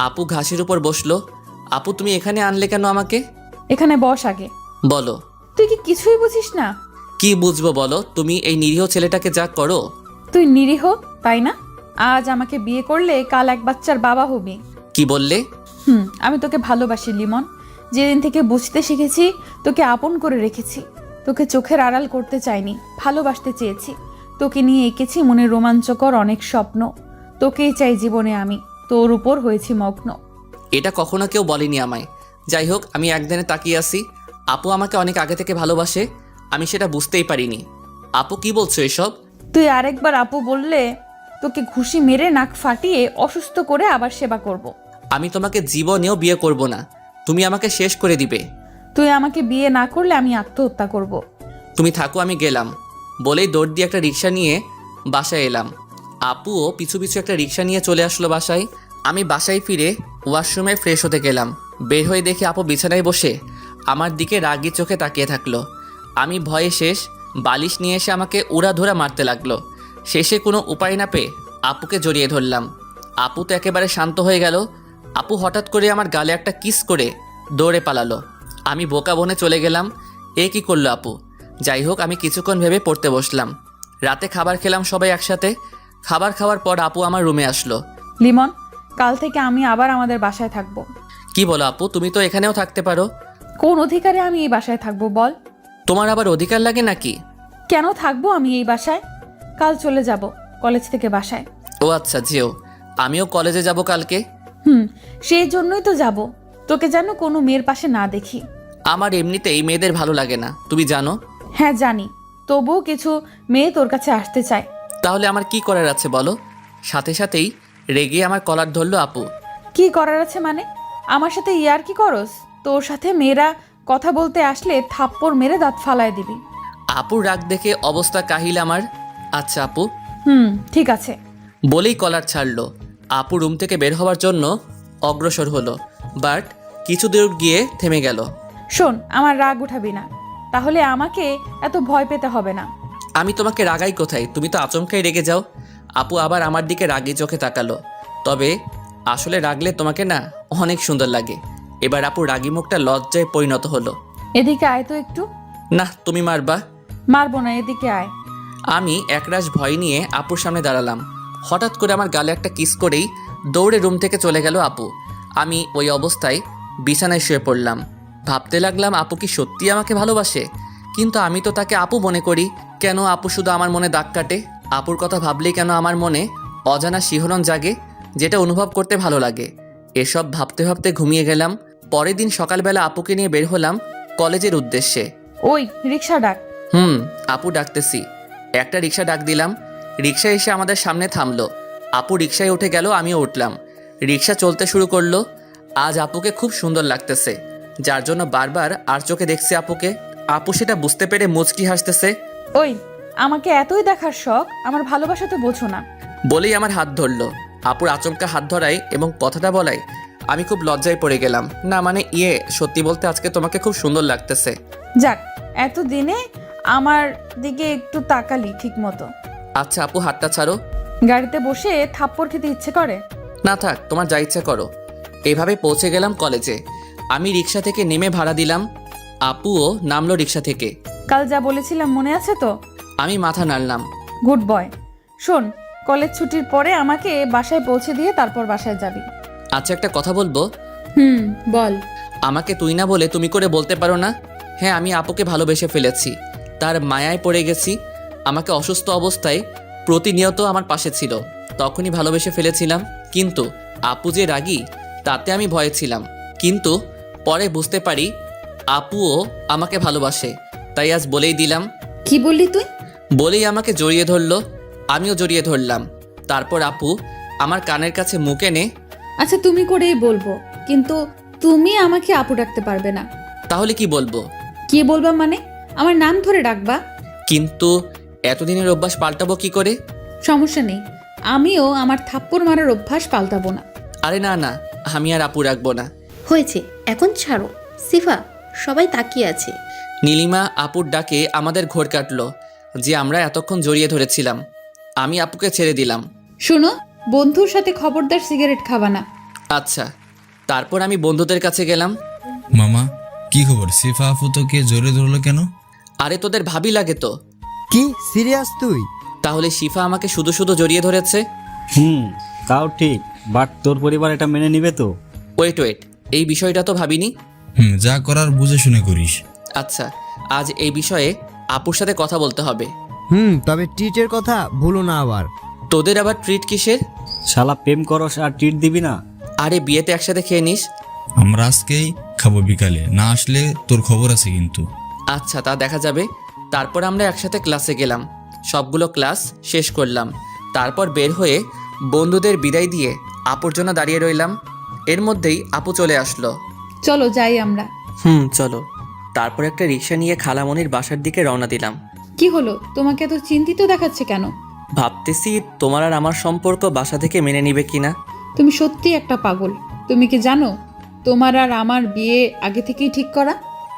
আপু ঘাসের উপর বসলো। আপু তুমি এখানে আনলে কেন আমাকে? এখানে বস আগে। বলো। তুই কি কিছুই বুঝিস না? কি বুঝবো বলো? তুমি এই নিরীহ ছেলেটাকে যা করো। তুই নিরীহ, তাই না? আজ আমাকে বিয়ে করলে কাল এক বাচ্চার বাবা হবি। কি বললে? আমি তোকে ভালোবাসি লিমন। যেদিন থেকে বুঝতে শিখেছি, তোকে আপন করে রেখেছি। তোকে চোখের আড়াল করতে চাইনি, ভালোবাসতে চেয়েছি। তোকে নিয়ে এঁকেছি মনের রোমাঞ্চকর অনেক স্বপ্ন। তোকেই চাই জীবনে আমি, তোর উপর হয়েছি মগ্ন। এটা কখনো কেউ বলেনি আমায়। যাই হোক, আমি একদিনে তাকিয়ে আসি। আপু আমাকে অনেক আগে থেকে ভালোবাসে, আমি সেটা বুঝতেই পারিনি। আপু কি বলছো এসব? তুই আরেকবার আপু বললে তোকে ঘুষি মেরে নাক ফাটিয়ে অসুস্থ করে আবার সেবা করব। আমি তোমাকে জীবনেও বিয়ে করব না, তুমি আমাকে শেষ করে দিবে। তুই আমাকে বিয়ে না করলে আমি আত্মহত্যা করব। তুমি থাকো, আমি গেলাম। বলেই দৌড় দিয়ে একটা রিক্সা নিয়ে বাসায় এলাম। আপুও পিছু পিছু একটা রিক্সা নিয়ে চলে আসলো বাসায়। আমি বাসায় ফিরে ওয়াশরুমে ফ্রেশ হতে গেলাম। বের হয়ে দেখি আপু বিছানায় বসে আমার দিকে রাগি চোখে তাকিয়ে থাকলো। আমি ভয়ে শেষ। বালিশ নিয়ে এসে আমাকে উড়াধুরা মারতে লাগলো। শেষে কোনো উপায় না পেয়ে আপুকে জড়িয়ে ধরলাম। আপু তো একেবারে শান্ত হয়ে গেল। আপু হঠাৎ করে আমার গালে একটা কিস করে দৌড়ে পালালো। আমি বোকা বনে চলে গেলাম, এ কি করলো আপু? যাই হোক, আমি কিছুক্ষণ ভেবে পড়তে বসলাম। রাতে খাবার খেলাম সবাই একসাথে। খাবার খাওয়ার পর আপু আমার রুমে আসলো। লিমন, কাল থেকে আমি আবার আমাদের বাসায় থাকবো। কি বলো আপু? তুমি তো এখানেও থাকতে পারো। কোন অধিকারে আমি এই বাসায় থাকবো বল? তোমার আবার অধিকার লাগে নাকি? কেন থাকবো আমি এই বাসায়? কাল চলে যাব কলেজ থেকে বাসায়। ও আচ্ছা, যেও। আমিও কলেজে যাব কালকে। সেই জন্যই তো যাব, তোকে যেন কোনো মেয়ের পাশে না দেখি। আমার এমনিতেই মেয়েদের ভালো লাগে না, তুমি জানো। হ্যাঁ জানি, তবুও কিছু মেয়ে তোর কাছে আসতে চায়। তাহলে আমার কি করার আছে বলো? সাথে সাথেই রেগে আমার কলার ধরলো আপু। কি করার আছে মানে? আমার সাথে ইয়ার কি করস? তোর সাথে মেয়েরা কথা বলতে আসলে থাপ্পড় মেরে দাঁত ফালায় দিবি। আপুর রাগ দেখে অবস্থা কাহিল আমার। আচ্ছা আপু, ঠিক আছে। বলেই কলার ছাড়লো। আপু রুম থেকে বের হওয়ার জন্য অগ্রসর হলো, বাট কিছু দূর গিয়ে থেমে গেল। শোন, আমার রাগ উঠাবি না, তাহলে আমাকে এত ভয় পেতে হবে না। আমি তোমাকে রাগাই কোথায়? তুমি তো আচমকাই রেগে যাও। আপু আবার আমার দিকে রাগি চোখে তাকালো। তবে আসলে রাগলে তোমাকে না অনেক সুন্দর লাগে। এবার আপু রাগি মুখটা লজ্জায় পরিণত হলো। এদিকে আয় তো একটু। না, তুমি মারবা। মারবো না, এদিকে আয়। আমি একরাশ ভয় নিয়ে আপুর সামনে দাঁড়ালাম। হঠাৎ করে আমার গালে একটা কিস করেই দৌড়ে রুম থেকে চলে গেল আপু। আমি ওই অবস্থায় বিছানায় শুয়ে পড়লাম। ভাবতে লাগলাম আপু কি সত্যি আমাকে ভালোবাসে? কিন্তু আমি তো তাকে আপু মনে করি। কেন আপু শুধু আমার মনে দাগ কাটে? আপুর কথা ভাবলেই কেন আমার মনে অজানা শিহরণ জাগে, যেটা অনুভব করতে ভালো লাগে? এসব ভাবতে ভাবতে ঘুমিয়ে গেলাম। পরের দিন সকালবেলা আপুকে নিয়ে বের হলাম কলেজের উদ্দেশ্যে। ওই রিক্সা ডাক। আপু ডাকতেছি। একটা রিক্সা ডাক দিলাম। রিক্সা এসে আমাদের সামনে থামলো। আপু রিক্সায় উঠে গেল, আমিও উঠলাম। রিক্সা চলতে শুরু করলো। আজ আপুকে খুব সুন্দর লাগতেছে, যার জন্য বারবার আর চোখে দেখছি আপুকে। আপু সেটা বুঝতে পেরে মুচকি হাসতেছে। ওই, আমাকে এতই দেখার শখ, আমার ভালোবাসা তো বোঝো না। বলেই আমার হাত ধরলো। আপুর আচমকা হাত ধরাই এবং কথাটা বলাই আমি খুব লজ্জায় পড়ে গেলাম। না মানে সত্যি বলতে আজকে তোমাকে খুব সুন্দর লাগতেছে। যাক, এতদিনে আমার দিকে একটু তাকালি ঠিক মতো। আচ্ছা আপু, হাতটা ছাড়ো। গাড়িতে বসে থাপ্পড় খেতে ইচ্ছে করে? না থাক, তোমার যা ইচ্ছা করো। এভাবে পৌঁছে গেলাম কলেজে। আমি রিক্সা থেকে নেমে ভাড়া দিলাম। আপুও নামলো রিক্সা থেকে। কাল যা বলেছিলাম মনে আছে তো? আমি মাথা নাড়লাম। Good boy. শোন, কলেজ ছুটির পরে আমাকে বাসায় পৌঁছে দিয়ে তারপর বাসায় যাবি। আচ্ছা একটা কথা বলবো? বল। আমাকে তুই না বলে তুমি করে বলতে পারো না? হ্যাঁ, আমি আপুকে ভালোবেসে ফেলেছি, তার মায়ায় পড়ে গেছি। আমাকে অসুস্থ অবস্থায় প্রতিনিয়ত আমার পাশে ছিল, তখনই ভালোবেসে ফেলেছিলাম। কিন্তু আপু যে রাগী, তাতে আমি ভয়ে ছিলাম। কিন্তু পরে বুঝতে পারি আপুও আমাকে ভালোবাসে, তাই আজ বলেই দিলাম। কি বললি তুই? বলেই আমাকে জড়িয়ে ধরলো, আমিও জড়িয়ে ধরলাম। তারপর আপু আমার কানের কাছে মুখ এনে, আচ্ছা তুমি করেই বলবো, কিন্তু তুমি আমাকে আপু ডাকতে পারবে না। তাহলে কি বলবো? কি বলবা মানে? আমার নাম ধরে ডাকবা। কিন্তু এতদিনের অভ্যাস পাল্টাবো কি করে? সমস্যা নেই, আমিও আমার থাপ্পড় মারার অভ্যাস পাল্টাবো না। আরে না না, আমি আর আপু রাখবো না। হয়েছে, এখন ছাড়ো। সিফা, সবাই তাকিয়ে আছে। নীলিমা আপুর ডাকে আমাদের ঘোর কাটলো যে আমরা এতক্ষণ জড়িয়ে ধরেছিলাম। আমি আপুকে ছেড়ে দিলাম। শোনো, বন্ধুর সাথে খবরদার সিগারেট খাবা না। আচ্ছা। তারপর আমি বন্ধুদের কাছে গেলাম। মামা, কি খবর? সিফা আপু তোকে জোরে ধরলো কেন? আরে তোদের ভাবি লাগে তো। কি সিরিয়াস তুই? তাহলে শিফা আমাকে শুধু শুধু জড়িয়ে ধরেছে। তাও ঠিক, বাট তোর পরিবার এটা মেনে নিবে তো? ওয়েট, এই বিষয়টা তো ভাবিনি। যা করার বুঝে শুনে করিস। আচ্ছা, আজ এই বিষয়ে আপুর সাথে কথা বলতে হবে। তবে ট্রিটের কথা ভুলো না আবার। তোদের আবার ট্রিট কিসের? শালা প্রেম করস আর ট্রিট দিবি না? আরে বিয়েতে একসাথে খেয়ে নিস। আমরা আজকেই খাবো বিকালে, না আসলে তোর খবর আছে কিন্তু। আচ্ছা, তা দেখা যাবে। তারপর আমরা একসাথে ক্লাসে গেলাম, সবগুলো ক্লাস শেষ করলাম। তারপর বের হয়ে বন্ধুদের বিদায় দিয়ে আপুর জন্য দাঁড়িয়ে রইলাম। এর মধ্যেই আপু চলে আসলো। চলো যাই আমরা। চলো। তারপর একটা রিক্সা নিয়ে খালামণির বাসার দিকে রওনা দিলাম। কি হলো, তোমাকে এত চিন্তিত দেখাচ্ছে কেন? ভাবতেছি তোমার আর আমার সম্পর্ক বাসা থেকে মেনে নিবে কিনা। তুমি সত্যি একটা পাগল। তুমি কি জানো তোমার আর আমার বিয়ে আগে থেকেই ঠিক করা?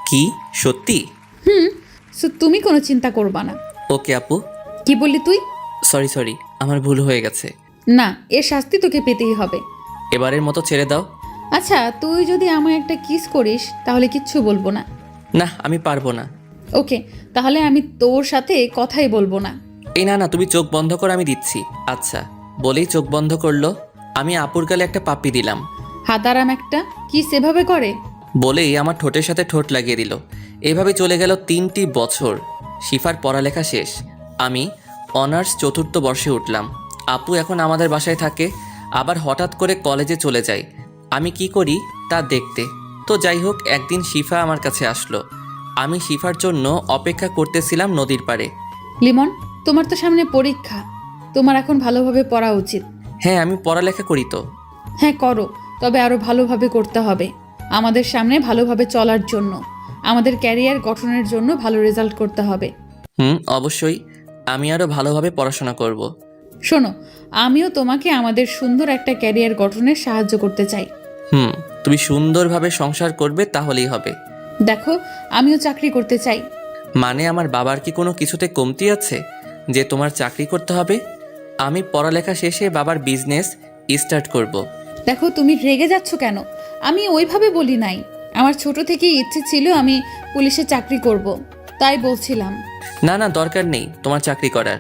কি সত্যি? সো তুমি কোনো চিন্তা করবা না। ওকে আপু। কি বললি তুই? সরি, আমার ভুল হয়ে গেছে। না, এর শাস্তি তোকে পেতেই হবে। এবারের মতো ছেড়ে দাও। আচ্ছা, তুই যদি আমায় একটা কিস করিস তাহলে কিচ্ছু বলবো না। না, আমি পারবো না। ওকে, তাহলে আমি তোর সাথে কথাই বলবো না। এই না, তুমি চোখ বন্ধ কর, আমি দিচ্ছি। আচ্ছা। বলেই চোখ বন্ধ করলো। আমি আপুর গালে একটা পাপ্পি দিলাম। হাতারাম একটা, কি সেভাবে করে? বলেই আমার ঠোঁটের সাথে ঠোঁট লাগিয়ে দিল। এভাবে চলে গেল 3টি বছর। শিফার পড়ালেখা শেষ। আমি অনার্স 4র্থ বর্ষে উঠলাম। আপু এখন আমাদের বাসায় থাকে। আবার হঠাৎ করে কলেজে চলে যায়। আমি কি করি তা দেখতে। তো যাই হোক, একদিন শিফা আমার কাছে আসলো। আমি শিফার জন্য অপেক্ষা করতেছিলাম নদীর পাড়ে। লিমন, তোমার তো সামনে পরীক্ষা, তোমার এখন ভালোভাবে পড়া উচিত। হ্যাঁ, আমি পড়ালেখা করি তো। হ্যাঁ করো, তবে আরো ভালোভাবে করতে হবে। আমাদের সামনে ভালোভাবে চলার জন্য, আমাদের ক্যারিয়ার গঠনের জন্য ভালো রেজাল্ট করতে হবে। অবশ্যই আমি আরও ভালোভাবে পড়াশোনা করব। শোনো, আমিও তোমাকে আমাদের সুন্দর একটা ক্যারিয়ার গঠনে সাহায্য করতে চাই। তুমি সুন্দরভাবে সংসার করবে তাহলেই হবে। দেখো, আমিও চাকরি করতে চাই। মানে আমার বাবার কি কোনো কিছুতে কমতি আছে যে তোমার চাকরি করতে হবে? আমি পড়ালেখা শেষে বাবার বিজনেস স্টার্ট করব। দেখো, তুমি রেগে যাচ্ছ কেন? আমি ওইভাবে বলি নাই। আমার ছোট থেকেই ইচ্ছে ছিল আমি পুলিশে চাকরি করব, তাই বলছিলাম। না না, দরকার নেই তোমার চাকরি করার।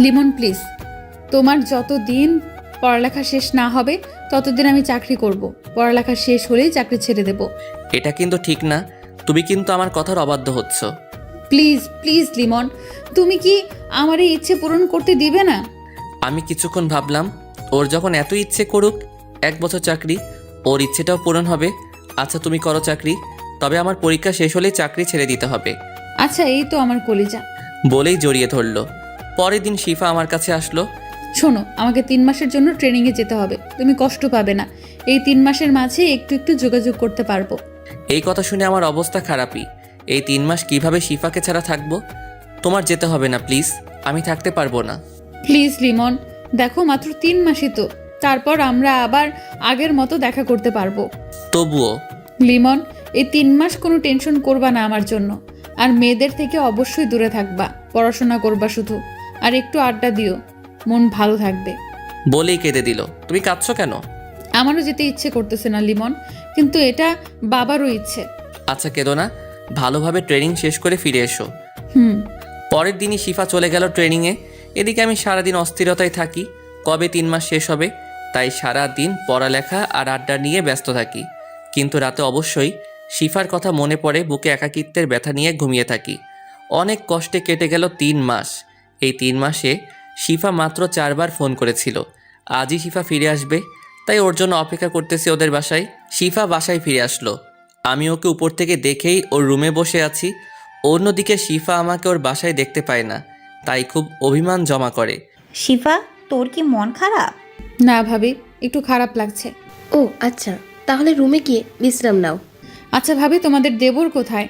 লিমন প্লিজ, তোমার যতদিন পড়ালেখা শেষ না হবে ততদিন আমি চাকরি করব। পড়ালেখা শেষ হলেই চাকরি ছেড়ে দেব। এটা কিন্তু ঠিক না, তুমি কিন্তু আমার কথার অবাধ্য হচ্ছ। প্লিজ প্লিজ লিমন, তুমি কি আমার এই ইচ্ছে পূরণ করতে দিবে না? আমি কিছুক্ষণ ভাবলাম, ওর যখন এত ইচ্ছে করুক 1 বছর চাকরি, ওর ইচ্ছেটাও পূরণ হবে। আচ্ছা তুমি করো চাকরি, তবে আমার পরীক্ষা শেষ হলেই চাকরি ছেড়ে দিতে হবে। আচ্ছা, এই তো আমার কলিজা। বলেই জড়িয়ে ধরলো। পরের দিন শিফা আমার কাছে আসলো। শোনো, আমাকে 3 মাসের জন্য ট্রেনিংয়ে যেতে হবে। তুমি কষ্ট পাবে না, এই 3 মাসের মাঝে একটু একটু যোগাযোগ করতে পারবো। এই কথা শুনে আমার অবস্থা খারাপই। এই 3 মাস কিভাবে শিফাকে ছাড়া থাকবো? তোমার যেতে হবে না প্লিজ, আমি থাকতে পারবো না। প্লিজ লিমন, দেখো মাত্র 3 মাসই তো, তারপর আমরা আবার আগের মতো দেখা করতে পারবো। তবুও লিমন, এই 3 মাস কোনো টেনশন করবা না আমার জন্য। আর মেয়েদের থেকে অবশ্যই দূরে থাকবা, পড়াশোনা করবা শুধু, আর একটু আড্ডা দিও, মন ভালো থাকবে। বলেই কেঁদে দিল। তুমি কাঁদছো কেন? আমারও যেতে ইচ্ছে করতেছে না লিমন, কিন্তু এটা বাবারও ইচ্ছে। আচ্ছা কেঁদো না, ভালোভাবে ট্রেনিং শেষ করে ফিরে এসো। পরের দিনই শিফা চলে গেল ট্রেনিংয়ে। এদিকে আমি সারাদিন অস্থিরতায় থাকি, কবে 3 মাস শেষ হবে। তাই সারা দিন পড়ালেখা আর আড্ডা নিয়ে ব্যস্ত থাকি। কিন্তু রাতে অবশ্যই শিফার কথা মনে পড়ে, বুকে একাকিত্বের ব্যথা নিয়ে ঘুমিয়ে থাকি। অনেক কষ্টে কেটে গেল 3 মাস। এই 3 মাসে শিফা মাত্র 4 বার ফোন করেছিল। আজই শিফা ফিরে আসবে, তাই ওর জন্য অপেক্ষা করতেছি ওদের বাসায়। শিফা বাসায় ফিরে আসলো। আমি ওকে উপর থেকে দেখেই ওর রুমে বসে আছি। অন্যদিকে শিফা আমাকে ওর বাসায় দেখতে পায় না, তাই খুব অভিমান জমা করে। শিফা, তোর কি মন খারাপ? না ভাবি, একটু খারাপ লাগছে। ও আচ্ছা, তাহলে রুমে গিয়ে বিশ্রাম নাও। আচ্ছা ভাবি, তোমাদের দেবর কোথায়?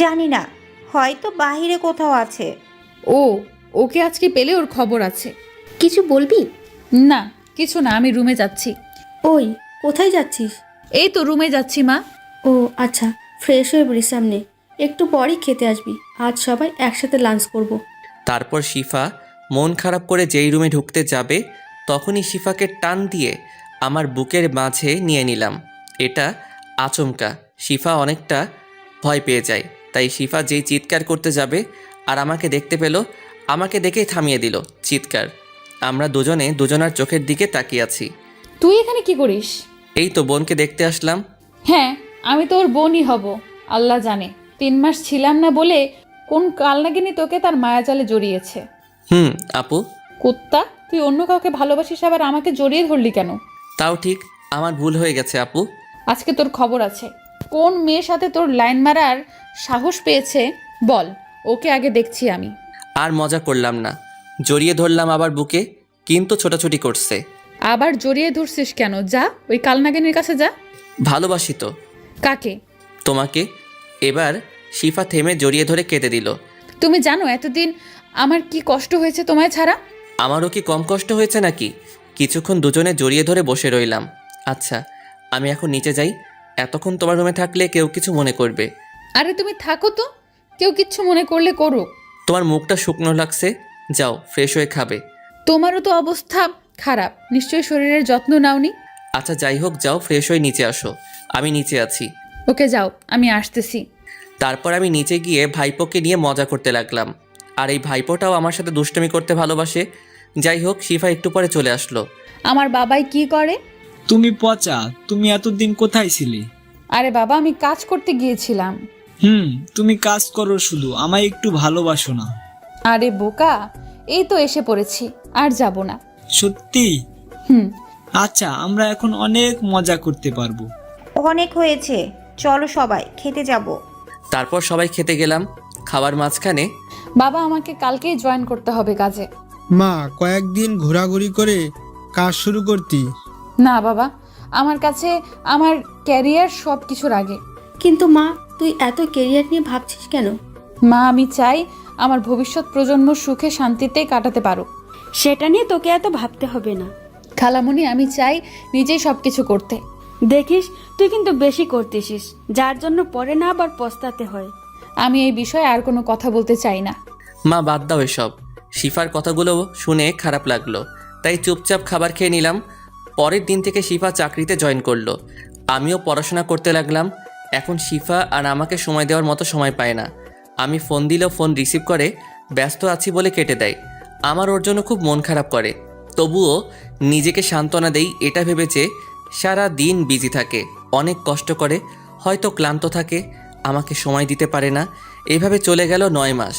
জানি না, হয়তো বাহিরে কোথাও আছে। ও, ওকে আজকে পেলে ওর খবর আছে। কিছু বলবি? না কিছু না, আমি রুমে যাচ্ছি। ওই, কোথায় যাচ্ছিস? এই তো রুমে যাচ্ছি মা। ও আচ্ছা, ফ্রেশ হয়ে বিশ্রাম নে, একটু পরেই খেতে আসবি। আজ সবাই একসাথে লাঞ্চ করব। তারপর শিফা মন খারাপ করে যেই রুমে ঢুকতে যাবে, তখনই শিফাকে টান দিয়ে আমার বুকের মাঝে নিয়ে নিলাম। এটা আচমকা, শিফা অনেকটা ভয় পেয়ে যায়। তাই শিফা যেই চিৎকার করতে যাবে আর আমাকে দেখতে পেল, আমাকে দেখেই থামিয়ে দিল চিৎকার। আমরা দুজনে দুজনার চোখের দিকে তাকিয়ে আছি। তুই এখানে কি করিস? এই তো বোনকে দেখতে আসলাম। হ্যাঁ, আমি তো ওর বোনই হব। আল্লাহ জানে 3 মাস ছিলাম না বলে কোন কালনাগিনী তোকে তার মায়াজালে জড়িয়েছে। আপু। কুত্তা, তুই অন্য কাউকে ভালোবাসিস, আবার আমাকে জড়িয়ে ধরলি কেন? তাও ঠিক, আমার ভুল হয়ে গেছে আপু। আজকে তোর খবর আছে। কোন মেয়ের সাথে তোর লাইন মারার সাহস পেয়েছে বল, ওকে আগে দেখছি আমি। আর মজা করলাম না, জড়িয়ে ধরলাম আবার বুকে, কিন্তু ছোটাছুটি করছে। আবার জড়িয়ে ধরছিস কেন? যা, ওই কালনাগিনীর কাছে যা। ভালোবাসি তো। কাকে? তোমাকে। এবার শিফা থেমে জড়িয়ে ধরে কেঁদে দিল। তুমি জানো এতদিন আমার কি কষ্ট হয়েছে তোমায় ছাড়া? আমারও কি কম কষ্ট হয়েছে নাকি? কিছুক্ষণ দুজনে জড়িয়ে ধরে বসে রইলাম। আচ্ছা আমি এখন নিচে যাই, এতক্ষণ তোমার রুমে থাকলে কেউ কিছু মনে করবে। আরে তুমি থাকো তো, কেউ কিচ্ছু মনে করলে করুক। তোমার মুখটা শুকনো লাগছে, যাও ফ্রেশ হয়ে খাবে। তোমারও তো অবস্থা খারাপ, নিশ্চয়ই শরীরের যত্ন নাওনি। আচ্ছা যাই হোক, যাও ফ্রেশ হয়ে নিচে আসো, আমি নিচে আছি। ওকে যাও, আমি আসতেছি। তারপর আমি নিচে গিয়ে ভাইপোকে নিয়ে মজা করতে লাগলাম। আর এই ভাইপোটাও আমার সাথে দুষ্টুমি করতে ভালোবাসে। যাই হোক, শিফা একটু পরে চলে আসলো। আমার বাবাই কি করে? তুমি পচা, তুমি এতদিন কোথায় ছিলে? আরে বাবা, আমি কাজ করতে গিয়েছিলাম। তুমি কাজ করো শুধু, আমায় একটু ভালোবাসো না? আরে বোকা, এই তো এসে পড়েছি, আর যাব না। সত্যি? আচ্ছা, আমরা এখন অনেক মজা করতে পারবো। অনেক হয়েছে, চলো সবাই খেতে যাব। তারপর সবাই খেতে গেলাম। খাবার মাঝখানে বাবা আমাকে কালকেই জয়েন করতে হবে কাজে। মা, কয়েকদিন ঘোরাঘুরি করে কাজ শুরু করতি। না বাবা, আমার কাছে আমার ক্যারিয়ার সব কিছুর আগে। কিন্তু মা, তুই এত কেরিয়ার নিয়ে ভাবছিস কেন? মা, আমি চাই আমার ভবিষ্যৎ প্রজন্ম সুখে শান্তিতে কাটাতে পারো। সেটা নিয়ে তোকে এত ভাবতে হবে না। খালামণি, আমি চাই নিজেই সব কিছু করতে। দেখিস, তুই কিন্তু বেশি করতেছিস, যার জন্য পরে না আবার পস্তাতে হয়। আমি এই বিষয়ে আর কোনো কথা বলতে চাই না। মা বাদ দাও এসব। শিফার কথাগুলো শুনে খারাপ লাগলো, তাই চুপচাপ খাবার খেয়ে নিলাম। পরের দিন থেকে শিফা চাকরিতে জয়েন করলো, আমিও পড়াশোনা করতে লাগলাম। এখন শিফা আর আমাকে সময় দেওয়ার মতো সময় পায় না। আমি ফোন দিলেও ফোন রিসিভ করে ব্যস্ত আছি বলে কেটে দেয়। আমার ওর জন্য খুব মন খারাপ করে, তবুও নিজেকে সান্ত্বনা দেই এটা ভেবেছে সারা দিন বিজি থাকে, অনেক কষ্ট করে, হয়তো ক্লান্ত থাকে, আমাকে সময় দিতে পারে না। এভাবে চলে গেল 9 মাস।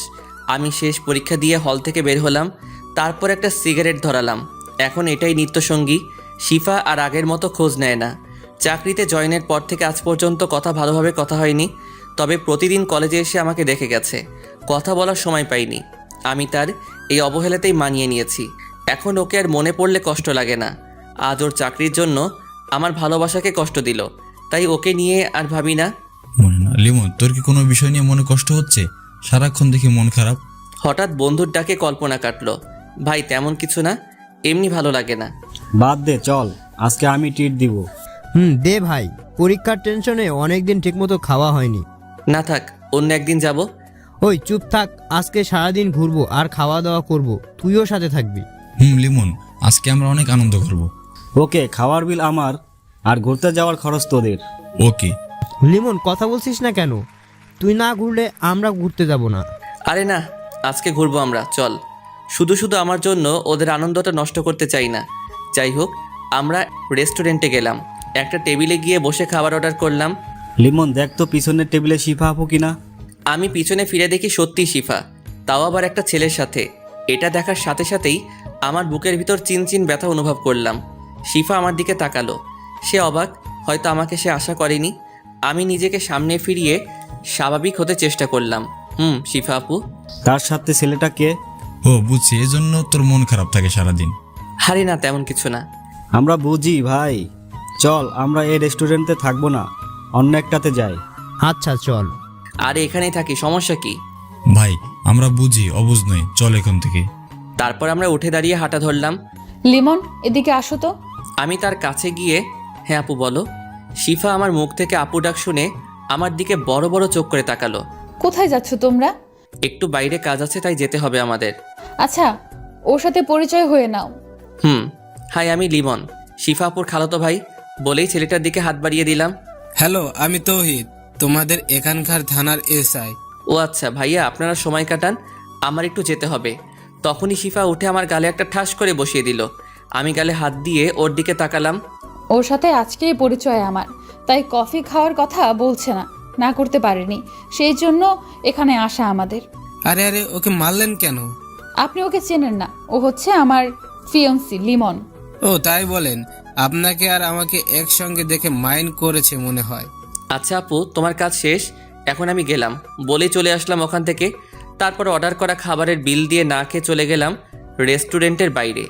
আমি শেষ পরীক্ষা দিয়ে হল থেকে বের হলাম, তারপর একটা সিগারেট ধরালাম। এখন এটাই নিত্যসঙ্গী। শিফা আর আগের মতো খোঁজ নেয় না। চাকরিতে জয়েনের পর থেকে আজ পর্যন্ত ভালোভাবে কথা হয়নি, তবে প্রতিদিন কলেজে এসে আমাকে দেখে গেছে। কথা বলার সময় পাইনি। আমি তার এই অবহেলাতেই মানিয়ে নিয়েছি। এখন ওকে আর মনে পড়লে কষ্ট লাগে না। আজ ওর চাকরির জন্য আমার ভালোবাসাকে কষ্ট দিল, তাই ওকে নিয়ে আর ভাবি না। মনে না লিমন, তোর কি কোনো বিষয় নিয়ে মনে কষ্ট হচ্ছে? সারাক্ষণ দেখি মন খারাপ। হঠাৎ বন্ধুর ডাকে কল্পনা কাটলো। ভাই তেমন কিছু না, এমনি ভালো লাগে না। বাদ দে, চল আজকে আমি ট্রিট দিব। দে ভাই, পরীক্ষার টেনশনে অনেকদিন ঠিকমতো খাওয়া হয়নি। না থাক, অন্য একদিন যাব। ওই চুপ থাক, আজকে সারাদিন ঘুরবো আর খাওয়া দাওয়া করব, তুইও সাথে থাকবি। লিমন, আজকে আমরা অনেক আনন্দ করব। ওকে, খাওয়ার বিল আমার আর ঘুরতে যাওয়ার খরচ তোদের। ওকে। লিমন, কথা বলছিস না কেন? তুই না ঘুরলে আমরা ঘুরতে যাব না। আরে না, আজকে ঘুরবো আমরা, চল। শুধু শুধু আমার জন্য ওদের আনন্দটা নষ্ট করতে চাই না। যাই হোক, আমরা রেস্টুরেন্টে গেলাম। একটা টেবিলে গিয়ে বসে খাবার অর্ডার করলাম। লিমন, দেখ তো পিছনের টেবিলে শিফা আপু কিনা। আমি পিছনে ফিরে দেখি সত্যি শিফা, তাও আবার একটা ছেলের সাথে। এটা দেখার সাথে সাথেই আমার বুকের ভিতর চিনচিন ব্যথা অনুভব করলাম। শিফা আমার দিকে তাকালো। সে অবাক, হয়তো আমাকে সে আশা করেনি। আমি নিজেকে সামনে ফিরিয়ে স্বাভাবিক হতে চেষ্টা করলাম। শিফা আপু। তার সাথে ছেলেটা কে? ও বুঝছি, এজন্য তোর মন খারাপ থাকে সারাদিন। হারি না, তেমন কিছু না। আমরা বুঝি ভাই, চল আমরা এই রেস্টুরেন্টে থাকবো না, অন্য একটাতে যাই। আচ্ছা চল। আরে এখানেই থাকি, সমস্যা কি? ভাই আমরা বুঝি, অবুঝ নই, চল এখান থেকে। তারপর আমরা উঠে দাঁড়িয়ে হাঁটা ধরলাম। লিমন, এদিকে আসো তো। আমি তার কাছে গিয়ে, হ্যাঁ আপু বলো। শিফা আমার মুখ থেকে আপু ডাক শুনে আমার দিকে বড় বড় চোখ করে তাকালো। কোথায় যাচ্ছ তোমরা? একটু বাইরে কাজ আছে, তাই যেতে হবে আমাদের। আচ্ছা, ওর সাথে পরিচয় হয়ে নাও। হাই, আমি লিমন, শিফা আপুর খালাতো ভাই। বলেই ছেলেটার দিকে হাত বাড়িয়ে দিলাম। হ্যালো, আমি তৌহিদ, তোমাদের এখানকার থানার এসআই। ও আচ্ছা ভাইয়া, আপনারা সময় কাটান, আমার একটু যেতে হবে। তখনই শিফা উঠে আমার গালে একটা ঠাস করে বসিয়ে দিল। আমি গালে হাত দিয়ে ওর দিকে তাকালাম। ওর সাথে আজকেই পরিচয় আমার, তাই কফি খাওয়ার কথা বলছে না, না করতে পারেনি, সেই জন্য এখানে আসা আমাদের। আরে আরে, ওকে মারলেন কেন? আপনি ওকে চেনেন না, ও হচ্ছে আমার ফিয়ন্সি লিমন। ও তাই বলেন? আপনাকে আর আমাকে একসঙ্গে দেখে মাইন্ড করেছে মনে হয়। আচ্ছা আপু, তোমার কাজ শেষ, এখন আমি গেলাম। বলেই চলে আসলাম ওখান থেকে। তারপর অর্ডার করা খাবারের বিল দিয়ে না খেয়ে চলে গেলাম রেস্টুরেন্টের বাইরে।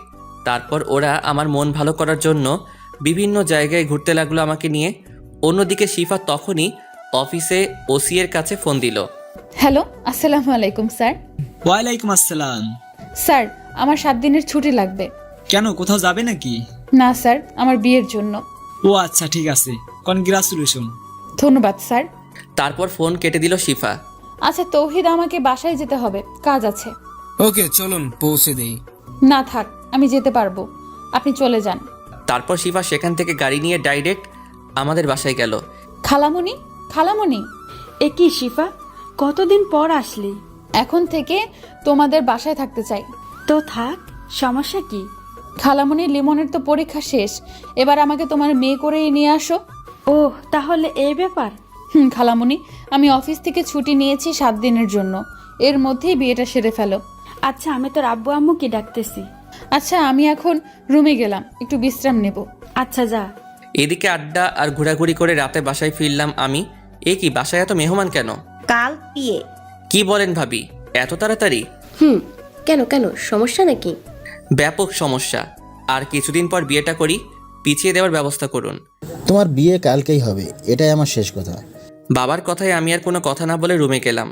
তারপর ওরা আমার মন ভালো করার জন্য বিভিন্ন জায়গায় ঘুরতে লাগলো আমাকে নিয়ে। অন্যদিকে শিফা তখনই অফিসে ওসি এর কাছে ফোন দিল। হ্যালো, আসসালামু আলাইকুম স্যার। ওয়ালাইকুম আসসালাম। স্যার, আমার 7 দিনের ছুটি লাগবে। কেন, কোথাও যাবে নাকি? না স্যার, আমার বিয়ের জন্য। ও আচ্ছা, ঠিক আছে, কনগ্রাচুলেশন। ধন্যবাদ স্যার। তারপর ফোন কেটে দিল শিফা। আচ্ছা তৌহিদ, আমাকে বাসায় যেতে হবে, কাজ আছে। ওকে চলুন পৌঁছে দেই। না থাক, আমি যেতে পারবো, আপনি চলে যান। তারপর শিফা সেখান থেকে গাড়ি নিয়ে ডাইরেক্ট আমাদের বাসায় গেল। খালামণি, খালামণি। এ কি শিফা, কতদিন পর আসলি? এখন থেকে তোমাদের বাসায় থাকতে চাই। তো থাক, সমস্যা কি? খালামণি, লিমনের তো পরীক্ষা শেষ, এবার আমাকে তোমার মেয়ে করেই নিয়ে আসো। ও তাহলে এই ব্যাপার? খালামণি, আমি অফিস থেকে ছুটি নিয়েছি 7 দিনের জন্য, এর মধ্যেই বিয়েটা সেরে ফেলো। আচ্ছা, আমি তোর আব্বু আম্মুকে ডাকতেছি। আচ্ছা আমি এখন রুমে গেলাম, একটু বিশ্রাম নেব। আচ্ছা যা। এদিকে আড্ডা আর ঘোরাঘুরি করে রাতে বাসায় ফিরলাম আমি। এ কি, বাসায় এত মেহমান কেন? কাল বিয়ে। কি বলেন ভাবি, এত তাড়াতাড়ি? কেন কেন সমস্যা নাকি? ব্যাপক সমস্যা। আর কিছুদিন পর বিয়েটা করি, পিছিয়ে দেওয়ার ব্যবস্থা করুন। তোমার বিয়ে কালকেই হবে, এটাই আমার শেষ কথা। বাবার কথায় আমি আর কোনো কথা না বলে রুমে গেলাম,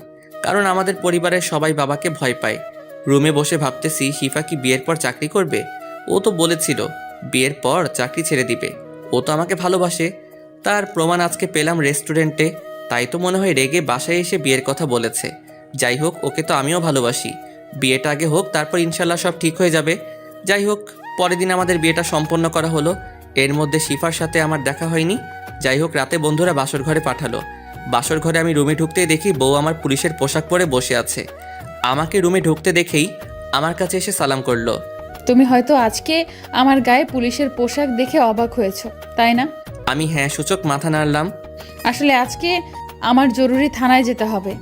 কারণ আমাদের পরিবারের সবাই বাবাকে ভয় পায়। রুমে বসে ভাবতেছি শিফা কি বিয়ের পর চাকরি করবে? ও তো বলেছিল বিয়ের পর চাকরি ছেড়ে দিবে। ও তো আমাকে ভালোবাসে, তার প্রমাণ আজকে পেলাম রেস্টুরেন্টে। তাই তো মনে হয় রেগে বাসায় এসে বিয়ের কথা বলেছে। যাই হোক, ওকে তো আমিও ভালোবাসি। বিয়েটা আগে হোক, তারপর ইনশাল্লাহ সব ঠিক হয়ে যাবে। যাই হোক, পরের দিন আমাদের বিয়েটা সম্পন্ন করা হলো। এর মধ্যে শিফার সাথে আমার দেখা হয়নি। যাই হোক, রাতে বন্ধুরা বাসর ঘরে পাঠালো। বাসর ঘরে আমি রুমে ঢুকতেই দেখি বউ আমার পুলিশের পোশাক পরে বসে আছে। আমাকে রুমে ঢুকতে দেখেই আমার কাছে এসে সালাম করলো। তুমি হয়তো আজকে আমার গায়ে পুলিশের পোশাক দেখে অবাক হয়েছো, তাই না? আমি হ্যাঁ সূচক মাথা নাড়লাম। আসলে আজকে আমার জরুরি থানায় যেতে হবে।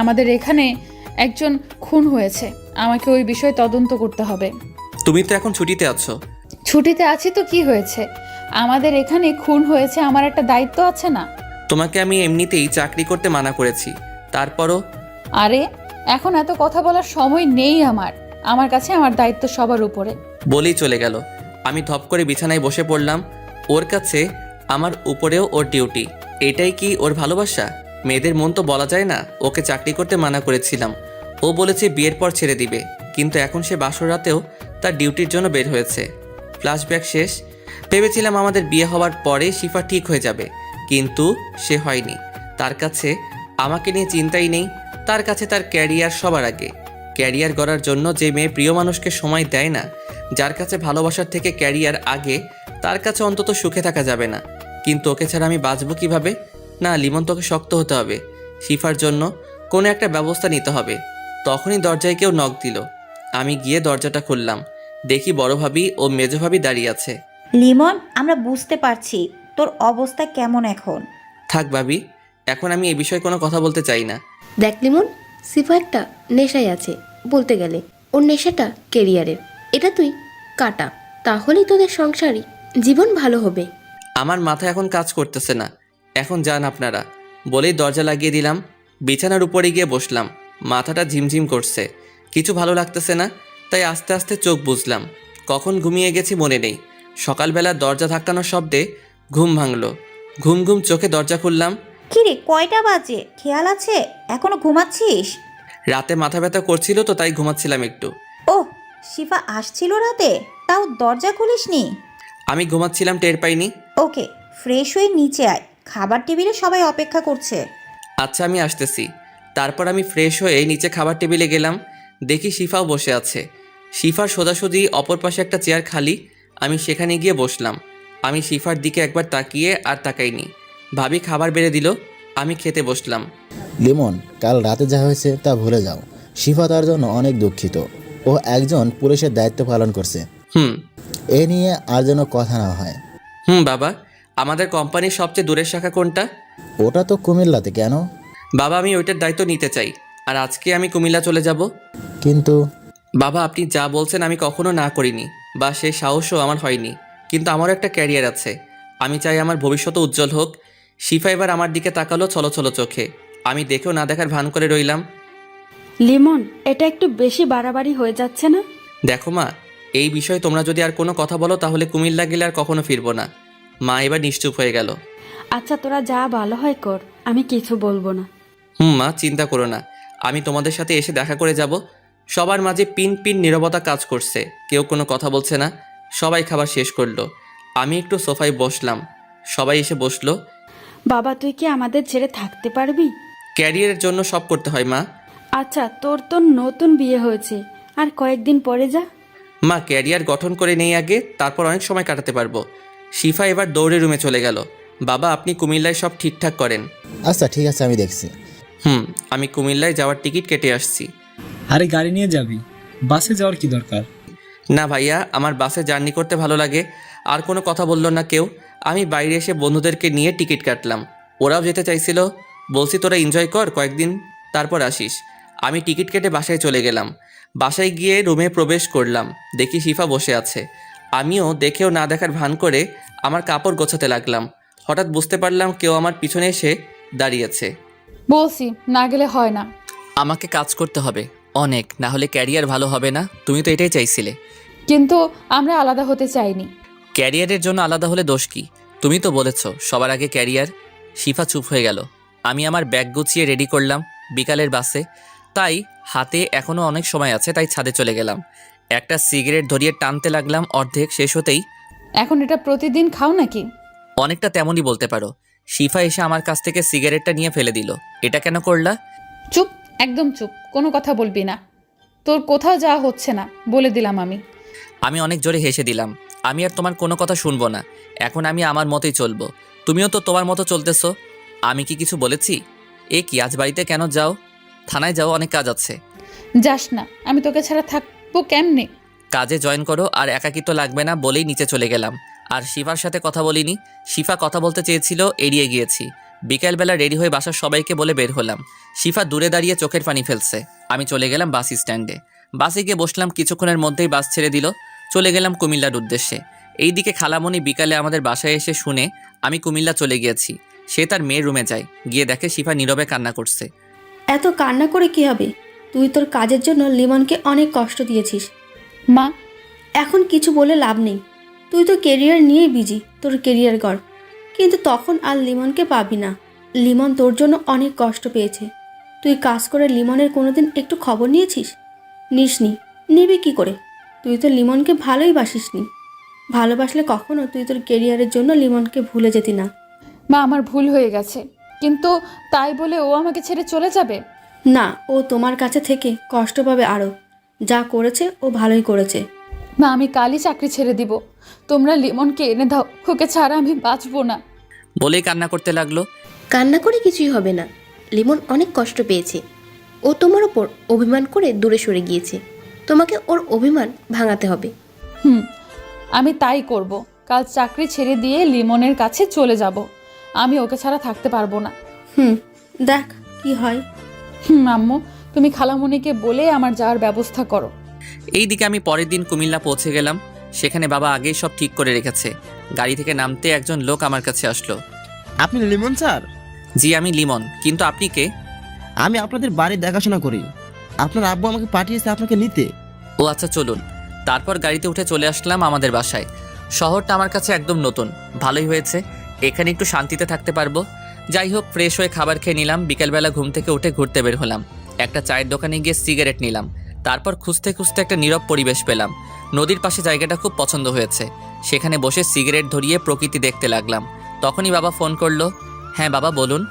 আমাদের এখানে একজন খুন হয়েছে, আমাকে ওই বিষয়ে তদন্ত করতে হবে। তুমি তো এখন ছুটিতে আছো। ছুটিতে আছি তো কি হয়েছে? আমাদের এখানে খুন হয়েছে, আমার একটা দায়িত্ব আছে না? তোমাকে আমি এমনিতেই চাকরি করতে মানা করেছি, তারপরও? আরে এখন এত কথা বলার সময় নেই আমার কাছে আমার দায়িত্ব সবার উপরে। বলেই চলে গেল। আমি ধপ করে বিছানায় বসে পড়লাম। ওর কাছে আমার উপরেও ওর ডিউটি। এটাই কি ওর ভালোবাসা? মেয়েদের মন তো বলা যায় না। ওকে চাকরি করতে মানা করেছিলাম, ও বলেছে বিয়ের পর ছেড়ে দিবে, কিন্তু এখন সে বাসর রাতেও তার ডিউটির জন্য বের হয়েছে। ফ্ল্যাশব্যাক শেষ। ভেবেছিলাম আমাদের বিয়ে হওয়ার পরে শিফা ঠিক হয়ে যাবে, কিন্তু সে হয়নি। তার কাছে আমাকে নিয়ে চিন্তাই নেই। তার কাছে তার ক্যারিয়ার সবার আগে। ক্যারিয়ার গড়ার জন্য যে মেয়ে প্রিয় মানুষকে সময় দেয় না, যার কাছে ভালোবাসার থেকে ক্যারিয়ার আগে, তার কাছে অন্তত সুখে থাকা যাবে না। কিন্তু ওকে ছাড়া আমি বাঁচবো কিভাবে? না, লিমন, তোকে শক্ত হতে হবে। শিফার জন্য কোনো একটা ব্যবস্থা নিতে হবে। তখনই দরজায় কেউ নক দিল। আমি গিয়ে দরজাটা খুললাম। দেখি বড় ভাবি ও মেজো ভাবি দাঁড়িয়ে আছে। লিমন, আমরা বুঝতে পারছি তোর অবস্থা কেমন এখন। থাক ভাবি, এখন আমি এই বিষয়ে কোনো কথা বলতে চাই না। দেখ লিমন, সিফা একটা নেশায় আছে, বলতে গেলে ওর নেশাটা কেরিয়ারের। এটা তুই কাটা, তাহলেই তোদের সংসারই জীবন ভালো হবে। আমার মাথা এখন কাজ করতেছে না, এখন যান আপনারা, বলেই দরজা লাগিয়ে দিলাম। বিছানার উপরে গিয়ে বসলাম। মাথাটা ঝিমঝিম করছে, কিছু ভালো লাগতেছে না। তাই আস্তে আস্তে চোখ বুজলাম। কখন ঘুমিয়ে গেছি মনে নেই। সকালবেলা দরজা ধাক্কানোর শব্দে ঘুম ভাঙলো। ঘুম ঘুম চোখে দরজা খুললাম। কিরে, কয়টা বাজে? খেয়াল আছে এখনো ঘুমাচ্ছিস? রাতে মাথা ব্যথা করছিল তো, তাই ঘুমাচ্ছিলাম একটু। ওহ, শিফা আসছিল রাতে, তাও দরজা খুলিসনি? আমি ঘুমাচ্ছিলাম, টের পাইনি। ওকে, ফ্রেশ হয়ে নিচে আয়, খাবার টেবিলে সবাই অপেক্ষা করছে। আচ্ছা, আমি আসতেছি। তারপর আমি ফ্রেশ হয়ে নিচে খাবার টেবিলে গেলাম। দেখি শিফাও বসে আছে। শিফার সোজাসুজি অপর পাশে একটা চেয়ার খালি। আমি সেখানে গিয়ে বসলাম। আমি শিফার দিকে একবার তাকিয়ে আর তাকাইনি। ভাবি খাবার বেড়ে দিল, আমি খেতে বসলাম। লিমন, কাল রাতে যা হয়েছে তা ভুলে যাও। শিফা তার জন্য অনেক দুঃখিত। ও একজন পুলিশের দায়িত্ব পালন করছে। এ নিয়ে আর যেন কথা না হয়। বাবা, আমাদের কোম্পানির সবচেয়ে দূরের শাখা কোনটা? ওটা তো কুমিল্লাতে। কেন? বাবা, আমি ওইটার দায়িত্ব নিতে চাই, আর আজকে আমি কুমিল্লা চলে যাব। কিন্তু বাবা, আপনি যা বলছেন আমি কখনো না করিনি, বা সেই সাহসও আমার হয়নি। কিন্তু আমারও একটা ক্যারিয়ার আছে। আমি চাই আমার ভবিষ্যৎ উজ্জ্বল হোক। শিফা এবার আমার দিকে তাকালো ছলো ছলো চোখে। আমি দেখেও না দেখার ভান করে রইলাম। লিমন, এটা একটু বেশি বাড়াবাড়ি হয়ে যাচ্ছে না? দেখো মা, এই বিষয়ে তোমরা যদি আর কোনো কথা বলো তাহলে কুমিল্লা গেলে আর কখনো ফিরবো না। মা এবার নিশ্চুপ হয়ে গেল। আচ্ছা, তোরা যা ভালো হয় কর, আমি কিছু বলবো না। মা, চিন্তা করো না, আমি তোমাদের সাথে এসে দেখা করে যাব। সবার মাঝে পিন পিন নীরবতা কাজ করছে, কেউ কোনো কথা বলছে না। সবাই খাবার শেষ করলো। আমি একটু সোফায় বসলাম, সবাই এসে বসলো। বাবা, তুই কি আমাদের ছেড়ে থাকতে পারবি? ক্যারিয়ারের জন্য সব করতে হয় মা। আচ্ছা, তোর তো নতুন বিয়ে হয়েছে, আর কয়েকদিন পরে যা। মা, ক্যারিয়ার গঠন করে নেই আগে, তারপর অনেক সময় কাটাতে পারবো। শিফা এবার দৌড়ে রুমে চলে গেল। বাবা, আপনি কুমিল্লায় সব ঠিকঠাক করেন। আচ্ছা ঠিক আছে, আমি দেখছি। আমি কুমিল্লায় যাওয়ার টিকিট কেটে আসছি। আরে গাড়ি নিয়ে যাবি, বাসে যাওয়ার কি দরকার? না ভাইয়া, আমার বাসে জার্নি করতে ভালো লাগে। আর কোনো কথা বললো না কেউ। আমি বাইরে এসে বন্ধুদেরকে নিয়ে টিকিট কাটলাম। ওরাও যেতে চাইছিল। বলছি তোরা এনজয় কর কয়েকদিন, তারপর আসিস। আমি টিকিট কেটে বাসায় চলে গেলাম। বাসায় গিয়ে রুমে প্রবেশ করলাম, দেখি শিফা বসে আছে। আমিও দেখেও না দেখার ভান করে আমার কাপড় গোছাতে লাগলাম। হঠাৎ বুঝতে পারলাম কেউ আমার পিছনে এসে দাঁড়িয়েছে। বলছি না গেলে হয় না। আমাকে কাজ করতে হবে অনেক, না হলে ক্যারিয়ার ভালো হবে না। তুমি তো এটাই চাইছিলে। কিন্তু আমরা আলাদা হতে চাইনি। ক্যারিয়ারের জন্য আলাদা হলে দোষ কি? তুমি তো বলেছো সবার আগে ক্যারিয়ার। শিফা চুপ হয়ে গেল। আমি আমার ব্যাগ গুছিয়ে রেডি করলাম বিকালের বাসে, তাই হাতে এখনও অনেক সময় আছে, তাই ছাদে চলে গেলাম। একটা সিগারেট ধরিয়ে টানতে লাগলাম, অর্ধেক শেষ হতেই এখন এটা প্রতিদিন খাও নাকি? অনেকটা তেমনই বলতে পারো। শিফা এসে আমার কাছ থেকে সিগারেটটা নিয়ে ফেলে দিল। এটা কেন করলা? চুপ, একদম চুপ, কোনো কথা বলবি না। তোর কোথাও যাওয়া হচ্ছে না, বলে দিলাম আমি। আমি অনেক জোরে হেসে দিলাম। আমি আর তোমার কোনো কথা শুনবো না। এখন আমি আমার মতোই চলবো, তুমিও তো তোমার মতো চলতেছো। আমি কি কিছু বলেছি? এ কি, আজ বাড়িতে কেন যাও? থানায় যাও, অনেক কাজ আছে। যাস না, আমি তোকে ছাড়া থাকবো কেমনে? কাজে জয়েন করো, আর একাকিত্ব লাগবে না বলেই নিচে চলে গেলাম। আর শিফার সাথে কথা বলিনি। শিফা কথা বলতে চেয়েছিল, এড়িয়ে গিয়েছি। বিকেলবেলা রেডি হয়ে বাসার সবাইকে বলে বের হলাম। শিফা দূরে দাঁড়িয়ে চোখের পানি ফেলছে। আমি চলে গেলাম বাস স্ট্যান্ডে। বাসে গিয়ে বসলাম, কিছুক্ষণের মধ্যেই বাস ছেড়ে দিল। চলে গেলাম কুমিল্লার উদ্দেশ্যে। এইদিকে খালামণি বিকালে আমাদের বাসায় এসে শুনে আমি কুমিল্লা চলে গিয়েছি। সে তার মেয়ের রুমে যায়, গিয়ে দেখে শিফা নীরবে কান্না করছে। এত কান্না করে কি হবে? তুই তোর কাজের জন্য লিমনকে অনেক কষ্ট দিয়েছিস। মা, এখন কিছু বলে লাভ নেই। তুই তো কেরিয়ার নিয়েই বিজি, তোর কেরিয়ার গড়। কিন্তু তখন আর লিমনকে পাবি না। লিমন তোর জন্য অনেক কষ্ট পেয়েছে। তুই কাজ করে লিমনের কোনোদিন একটু খবর নিয়েছিস? নিসনি, নিবি কি করে? তুই তো লিমনকে ভালোই বাসিসনি। ভালোবাসলে কখনো তুই তোর কেরিয়ারের জন্য লিমনকে ভুলে যেতি না। মা আমার ভুল হয়ে গেছে, কিন্তু তাই বলে ও আমাকে ছেড়ে চলে যাবে? না, ও তোমার কাছে থেকে কষ্ট পাবে আরও। যা করেছে ও ভালোই করেছে। মা আমি কালই চাকরি ছেড়ে দিব। তোমরা লিমনকে এনে দাও, ওকে ছাড়া আমি বাঁচবো না। বলেই কান্না করতে লাগলো। কান্না করে কিছুই হবে না। লিমন অনেক কষ্ট পেয়েছে। ও তোমার ওপর অভিমান করে দূরে সরে গিয়েছে। তোমাকে ওর অভিমান ভাঙাতে হবে। আমি তাই করব। কাল চাকরি ছেড়ে দিয়ে লিমনের কাছে চলে যাব। আমি ওকে ছাড়া থাকতে পারবো না। দেখ কি হয়। আম্মু, তুমি খালামণিকে বলে আমার যাওয়ার ব্যবস্থা করো। এইদিকে আমি পরের দিন কুমিল্লা পৌঁছে গেলাম। সেখানে বাবা আগেই সব ঠিক করে রেখেছে। গাড়ি থেকে নামতে একজন লোক আমার কাছে আসলো। আপনি লিমন স্যার? জি আমি লিমন, কিন্তু আপনি কে? আমি আপনাদের বাড়ি দেখাশোনা করি। আপনার আব্বু আমাকে পাঠিয়েছে আপনাকে নিতে। ও আচ্ছা, চলুন। তারপর গাড়িতে উঠে চলে আসলাম আমাদের বাসায়। শহরটা আমার কাছে একদম নতুন, ভালোই হয়েছে। এখানে একটু শান্তিতে থাকতে পারবো। যাই হোক, ফ্রেশ হয়ে খাবার খেয়ে নিলাম। বিকেলবেলা ঘুম থেকে উঠে ঘুরতে বের হলাম। একটা চায়ের দোকানে গিয়ে সিগারেট নিলাম। তারপর খুঁজতে খুঁজতে একটা নীরব পরিবেশ পেলাম। নদীর পাশে জায়গাটা খুব পছন্দ হয়েছে। সেখানে বসে সিগারেট ধরিয়ে প্রকৃতি দেখতে লাগলাম। তখনই বাবা ফোন করলো। হ্যাঁ বাবা বলুন।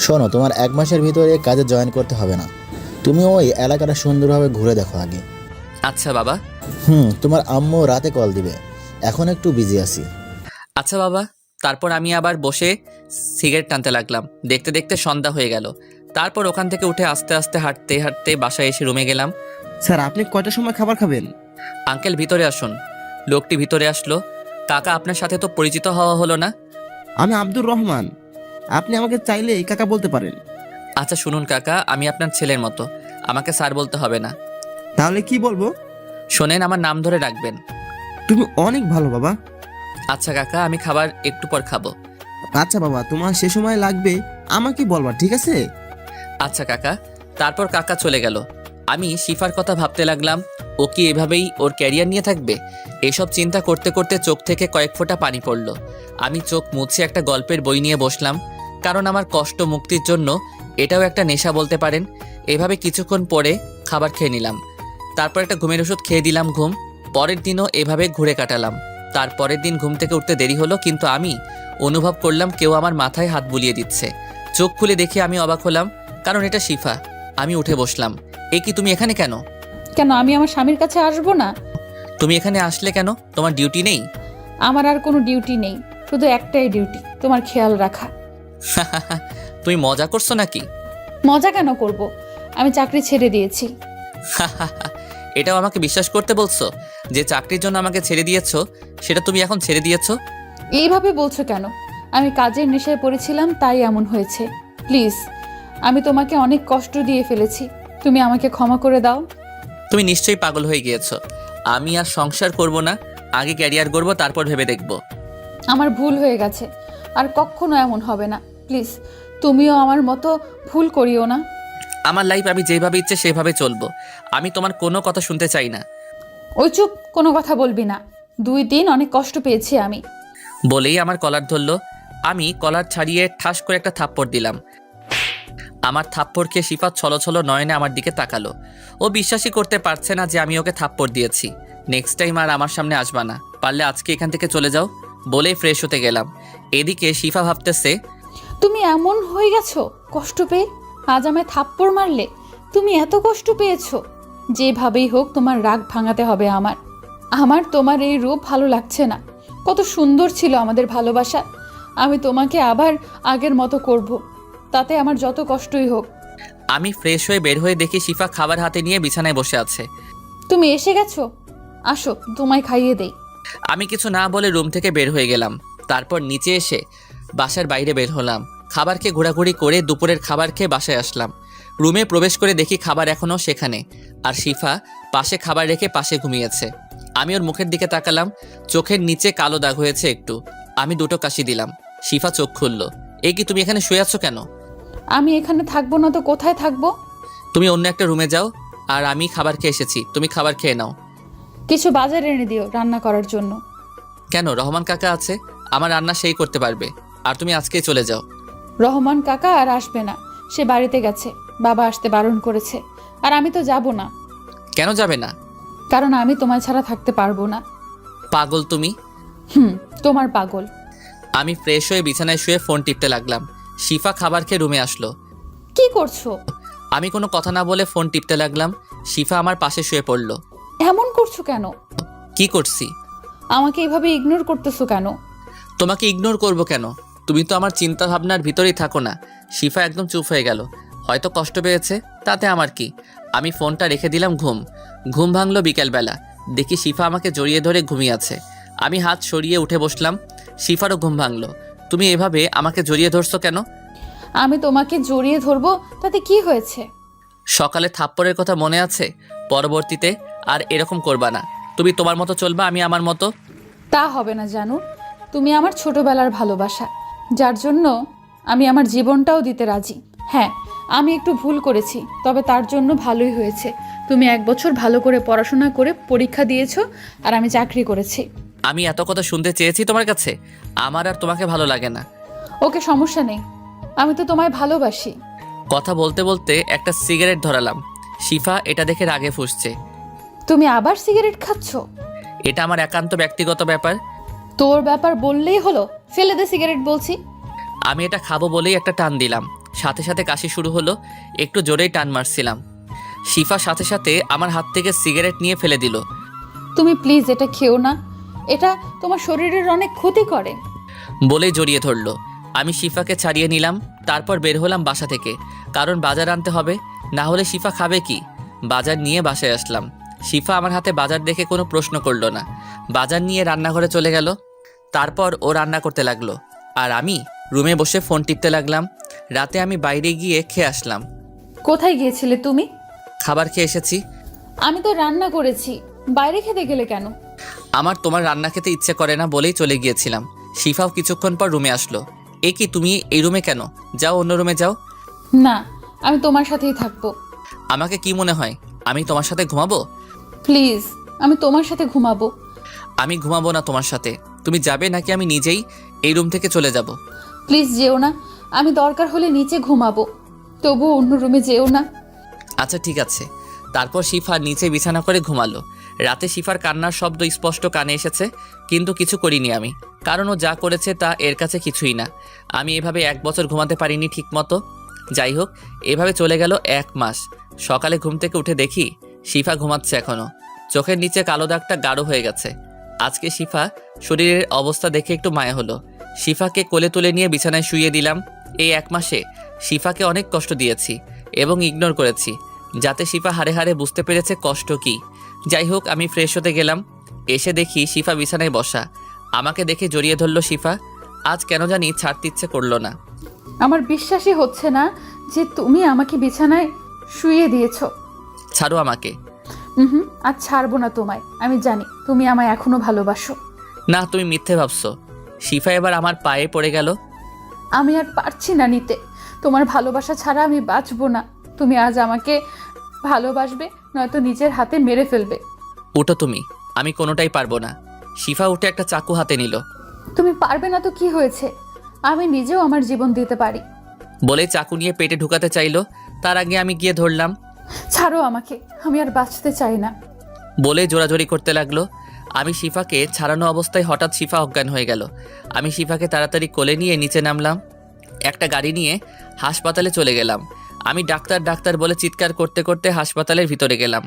শোনো, তোমার 1 মাসের ভিতরে কাজে জয়েন করতে হবে না। তুমি ওই এলাকাটা সুন্দরভাবে ঘুরে দেখো আগে। আচ্ছা বাবা। তোমার আম্মু রাতে কল দিবে, এখন একটু বিজি আছি। আচ্ছা বাবা। তারপর আমি আবার বসে সিগারেট টানতে লাগলাম। দেখতে দেখতে সন্ধ্যা হয়ে গেল। তারপর ওখান থেকে উঠে আস্তে আস্তে হাঁটতে হাঁটতে বাসায় এসে রুমে গেলাম। স্যার আপনি কয়টার সময় খাবার খাবেন? আঙ্কেল ভিতরে আসুন। লোকটি ভিতরে আসলো। কাকা, আপনার সাথে তো পরিচিত হওয়া হলো না। আমি আব্দুর রহমান। আপনি আমাকে চাইলে এই কাকা বলতে পারেন। আচ্ছা শুনুন কাকা, আমি আপনার ছেলের মতো, আমাকে স্যার বলতে হবে না। তাহলে কি বলবো? শোনেন, আমার নাম ধরে রাখবেন। তুমি অনেক ভালো বাবা। আচ্ছা কাকা, আমি খাবার একটু পর খাবো। আচ্ছা বাবা, তোমার সে সময় লাগবে আমাকে বলবা, ঠিক আছে? আচ্ছা কাকা। তারপর কাকা চলে গেল। আমি শিফার কথা ভাবতে লাগলাম। ও কি এভাবেই ওর ক্যারিয়ার নিয়ে থাকবে? এসব চিন্তা করতে করতে চোখ থেকে কয়েক ফোঁটা পানি পড়ল। আমি চোখ মুছে একটা গল্পের বই নিয়ে বসলাম, কারণ আমার কষ্ট মুক্তির জন্য এটাও একটা নেশা বলতে পারেন। এভাবে কিছুক্ষণ পরে খাবার খেয়ে নিলাম। তারপর একটা ঘুমের ওষুধ খেয়ে দিলাম ঘুম। পরের দিনও এভাবে ঘুরে কাটালাম। তারপরের দিন ঘুম থেকে উঠতে দেরি হলো, কিন্তু আমি অনুভব করলাম কেউ আমার মাথায় হাত বুলিয়ে দিচ্ছে। চোখ খুলে দেখে আমি অবাক হলাম, কারণ এটা শিফা। আমি উঠে বসলাম। এ কি, তুমি এখানে কেন? কেন, আমি আমার স্বামীর কাছে আসবো না? তুমি এখানে আসলে কেন? তোমার ডিউটি নেই? আমার আর কোনো ডিউটি নেই, শুধু একটাই ডিউটি, তোমার খেয়াল রাখা। তুমি মজা করছো নাকি? মজা কেন করব? আমি চাকরি ছেড়ে দিয়েছি। এটাও আমাকে বিশ্বাস করতে বলছো যে চাকরির জন্য আমাকে ছেড়ে দিয়েছো, সেটা তুমি এখন ছেড়ে দিয়েছো? এইভাবে বলছো কেন? আমি কাজের নেশায় পড়েছিলাম, তাই এমন হয়েছে। প্লিজ, আমি তোমাকে অনেক কষ্ট দিয়ে ফেলেছি, তুমি আমাকে ক্ষমা করে দাও। তুমি নিশ্চয়ই পাগল হয়ে গিয়েছো। আমি আর সংসার করব না, আগে ক্যারিয়ার গড়বো, তারপর ভেবে দেখব। আমার ভুল হয়ে গেছে, আর কখনো এমন হবে না। প্লিজ তুমিও আমার মতো ভুল করিও না। আমার লাইফ আমি যেভাবে ইচ্ছে সেভাবে চলবো। আমি তোমার কোনো কথা শুনতে চাই না। ওই চুপ, কোনো কথা বলবি না। 2 দিন অনেক কষ্ট পেয়েছি আমি। বলেই আমার কলার ধরলো। আমি কলার ছাড়িয়ে ঠাস করে একটা থাপ্পড় দিলাম। আমার থাপ্পড় খেয়ে শিফা ছলছল নয়নে আমার দিকে তাকালো। ও বিশ্বাসই করতে পারছে না যে আমি ওকে থাপ্পড় দিয়েছি। নেক্সট টাইম আর আমার সামনে আসবা না, পারলে আজকে এখান থেকে চলে যাও। বলেই ফ্রেশ হতে গেলাম। এদিকে শিফা ভাবতেছে, তুমি এমন হয়ে গেছো কষ্ট পেয়ে? আজ আমায় থাপ্পড় মারলে? তুমি এত কষ্ট পেয়েছো? যেভাবেই হোক তোমার রাগ ভাঙাতে হবে আমার তোমার এই রূপ ভালো লাগছে না। কত সুন্দর ছিল আমাদের ভালোবাসা। আমি তোমাকে আবার আগের মতো করব, তাতে আমার যত কষ্টই হোক। আমি ফ্রেশ হয়ে বের হয়ে দেখি শিফা খাবার হাতে নিয়ে বিছানায় বসে আছে। তুমি এসে গেছো, আসো তোমায় খাইয়ে দেই। আমি কিছু না বলে রুম থেকে বের হয়ে গেলাম। তারপর নিচে এসে বাসার বাইরে বের হলাম। খাবার খেয়ে ঘোরাঘুরি করে দুপুরের খাবার খেয়ে বাসায় আসলাম। রুমে প্রবেশ করে দেখি খাবার এখনও সেখানে, আর শিফা পাশে খাবার রেখে পাশে ঘুমিয়েছে। আমি ওর মুখের দিকে তাকালাম, চোখের নিচে কালো দাগ হয়েছে একটু। আমি 2টো কাশি দিলাম। শিফা চোখ খুলল। এই কি, তুমি এখানে শুয়ে আছো কেন? আমি এখানে থাকবো না তো কোথায় থাকবো? তুমি অন্য একটা রুমে যাও, আর আমি খাবার খেয়ে এসেছি, তুমি খাবার খেয়ে নাও। কিছু বাজার এনে দিও রান্না করার জন্য। কেন? রহমান কাকা আছে, আমার রান্না সেই করতে পারবে। আর তুমি আজকেই চলে যাও। রহমান কাকা আর আসবে না, সে বাড়িতে গেছে। বাবা আসতে বারণ করেছে। আর আমি তো যাব না। কেন যাবে না? কারণ আমি তোমায় ছাড়া থাকতে পারবো না। পাগল তুমি। তোমার পাগল। আমি ফ্রেশ হয়ে বিছানায় শুয়ে ফোন টিপতে লাগলাম। শিফা খাবার খেয়ে রুমে আসলো। কি করছো? আমি কোনো কথা না বলে ফোন টিপতে লাগলাম। শিফা আমার পাশে শুয়ে পড়ল। এমন করছো কেন? কি করছি? আমাকে এভাবে ইগনোর করতেছো কেন? তোমাকে ইগনোর করব কেন? তুমি তো আমার চিন্তা ভাবনার ভিতরেই থাকো না। শিফা একদম চুপ হয়ে গেল। হয়তো কষ্ট পেয়েছে, তাতে আমার কি। আমি ফোনটা রেখে দিলাম। ঘুম ভাঙলো বিকেলবেলা। দেখি শিফা আমাকে জড়িয়ে ধরে ঘুমিয়ে আছে। আমি হাত সরিয়ে উঠে বসলাম। শিফারও ঘুম ভাঙলো। তুমি এভাবে আমাকে জড়িয়ে ধরছো কেন? আমি তোমাকে জড়িয়ে ধরবো তাতে কি হয়েছে? সকালে থাপ্পড়ের কথা মনে আছে? পরবর্তীতে আর এরকম করবা না। তুমি তোমার মতো চলবা, আমি আমার মতো। তা হবে না জানো। তুমি আমার ছোটবেলার ভালোবাসা, যার জন্য আমি আমার জীবনটাও দিতে রাজি। হ্যাঁ, আমি একটু ভুল করেছি, তবে তার জন্য ভালোই হয়েছে। তুমি 1 বছর ভালো করে পড়াশোনা করে পরীক্ষা দিয়েছো, আর আমি চাকরি করেছি। আমি এত কথা শুনতে চেয়েছি তোমার কাছে? আমার আর তোমাকে ভালো লাগে না। ওকে, সমস্যা নেই, আমি তো তোমায় ভালোবাসি। কথা বলতে বলতে একটা সিগারেট ধরালাম। শিফা এটা দেখে রাগে ফুঁসছে। তুমি আবার সিগারেট খাচ্ছ? এটা আমার একান্ত ব্যক্তিগত ব্যাপার। তোর ব্যাপার বললেই হলো, ফেলে দে সিগারেট বলছি। আমি এটা খাবো বলেই একটা টান দিলাম। সাথে সাথে কাশি শুরু হলো। একটু জোরেই টান মারছিলাম। শিফা সাথে সাথে আমার হাত থেকে সিগারেট নিয়ে ফেলে দিল। তুমি প্লিজ এটা খেও না, এটা তোমার শরীরের অনেক ক্ষতি করে। বলেই জড়িয়ে ধরলো। আমি শিফাকে ছাড়িয়ে নিলাম। তারপর বের হলাম বাসা থেকে, কারণ বাজার আনতে হবে, না হলে শিফা খাবে কি। বাজার নিয়ে বাসায় আসলাম। শিফা আমার হাতে বাজার দেখে কোনো প্রশ্ন করলো না। বাজার নিয়ে রান্নাঘরে চলে গেল। তারপর ও রান্না করতে লাগলো, আর আমি রুমে বসে ফোন টিপতে লাগলাম। রাতে আমি বাইরে গিয়ে খেয়ে আসলাম। কোথায় গিয়েছিলে তুমি? খাবার খেয়ে এসেছি। আমি তো রান্না করেছি, বাইরে খেতে গেলে কেন? আমার তোমার রান্না খেতে ইচ্ছে করে না বলেই চলে গিয়েছিলাম। শিফাও কিছুক্ষণ পর রুমে আসলো। এ কি, তুমি এই রুমে কেন? যাও অন্য রুমে যাও। না, আমি তোমার সাথেই থাকবো। আমাকে কি মনে হয় আমি তোমার সাথে ঘুমাবো? প্লিজ, আমি তোমার সাথে ঘুমাবো। আমি ঘুমাবো না তোমার সাথে। তুমি যাবে নাকি আমি নিজেই এই রুম থেকে চলে যাব? প্লিজ যেও না, আমি দরকার হলে নিচে ঘুমাবো, তবুও অন্য রুমে যেও না। আচ্ছা ঠিক আছে। তারপর শিফা নিচে বিছানা করে ঘুমালো। রাতে শিফার কান্নার শব্দ স্পষ্ট কানে এসেছে, কিন্তু কিছু করিনি আমি, কারণ ও যা করেছে তা এর কাছে কিছুই না। আমি এভাবে 1 বছর ঘুমাতে পারিনি ঠিক মতো। যাই হোক, এভাবে চলে গেল 1 মাস। সকালে ঘুম থেকে উঠে দেখি শিফা ঘুমাচ্ছে এখনও। চোখের নিচে কালো দাগটা গাঢ় হয়ে গেছে। আজকে শিফা শরীরের অবস্থা দেখে একটু মায়া হলো। শিফাকে কোলে তুলে নিয়ে বিছানায় শুইয়ে দিলাম। এই 1 মাসে শিফাকে অনেক কষ্ট দিয়েছি এবং ইগনোর করেছি, যাতে শিফা হাড়ে হাড়ে বুঝতে পেরেছে কষ্ট কি। যাই হোক, আমি ফ্রেশ হতে গেলাম। এসে দেখি শিফা বিছানায় বসা। আমাকে দেখে জড়িয়ে ধরলো শিফা। আজ কেন জানি ছাড়তে ইচ্ছে করলো না। আমার বিশ্বাসই হচ্ছে না যে তুমি আমাকে বিছানায় শুইয়ে দিয়েছো। ছাড়ো আমাকে। হুম, আজ ছাড়বো না তোমায়। আমি জানি তুমি আমায় এখনো ভালোবাসো। না, তুমি মিথ্যে ভাবছো। শিফা এবার আমার পায়ে পড়ে গেল। আমি আর পারছি না নিতে, তোমার ভালোবাসা ছাড়া আমি বাঁচবো না। তুমি আজ আমাকে ভালোবাসবে, নয়তো নিজের হাতে মেরে ফেলবে। উঠো তুমি, আমি কোনোটাই পারবো না। শিফা উঠে একটা চাকু হাতে নিল। তুমি পারবে না তো কি হয়েছে, আমি নিজেও আমার জীবন দিতে পারি। বলে চাকু নিয়ে পেটে ঢুকাতে চাইলো, তার আগে আমি গিয়ে ধরলাম। ছাড়ো আমাকে, আমি আর বাঁচতে চাই না। বলে জোরাজোরি করতে লাগলো। আমি শিফাকে ছাড়ানো অবস্থায় হঠাৎ শিফা অজ্ঞান হয়ে গেল। আমি শিফাকে তাড়াতাড়ি কোলে নিয়ে নিচে নামলাম। একটা গাড়ি নিয়ে হাসপাতালে চলে গেলাম। আমি ডাক্তার ডাক্তার বলে চিৎকার করতে করতে হাসপাতালের ভিতরে গেলাম।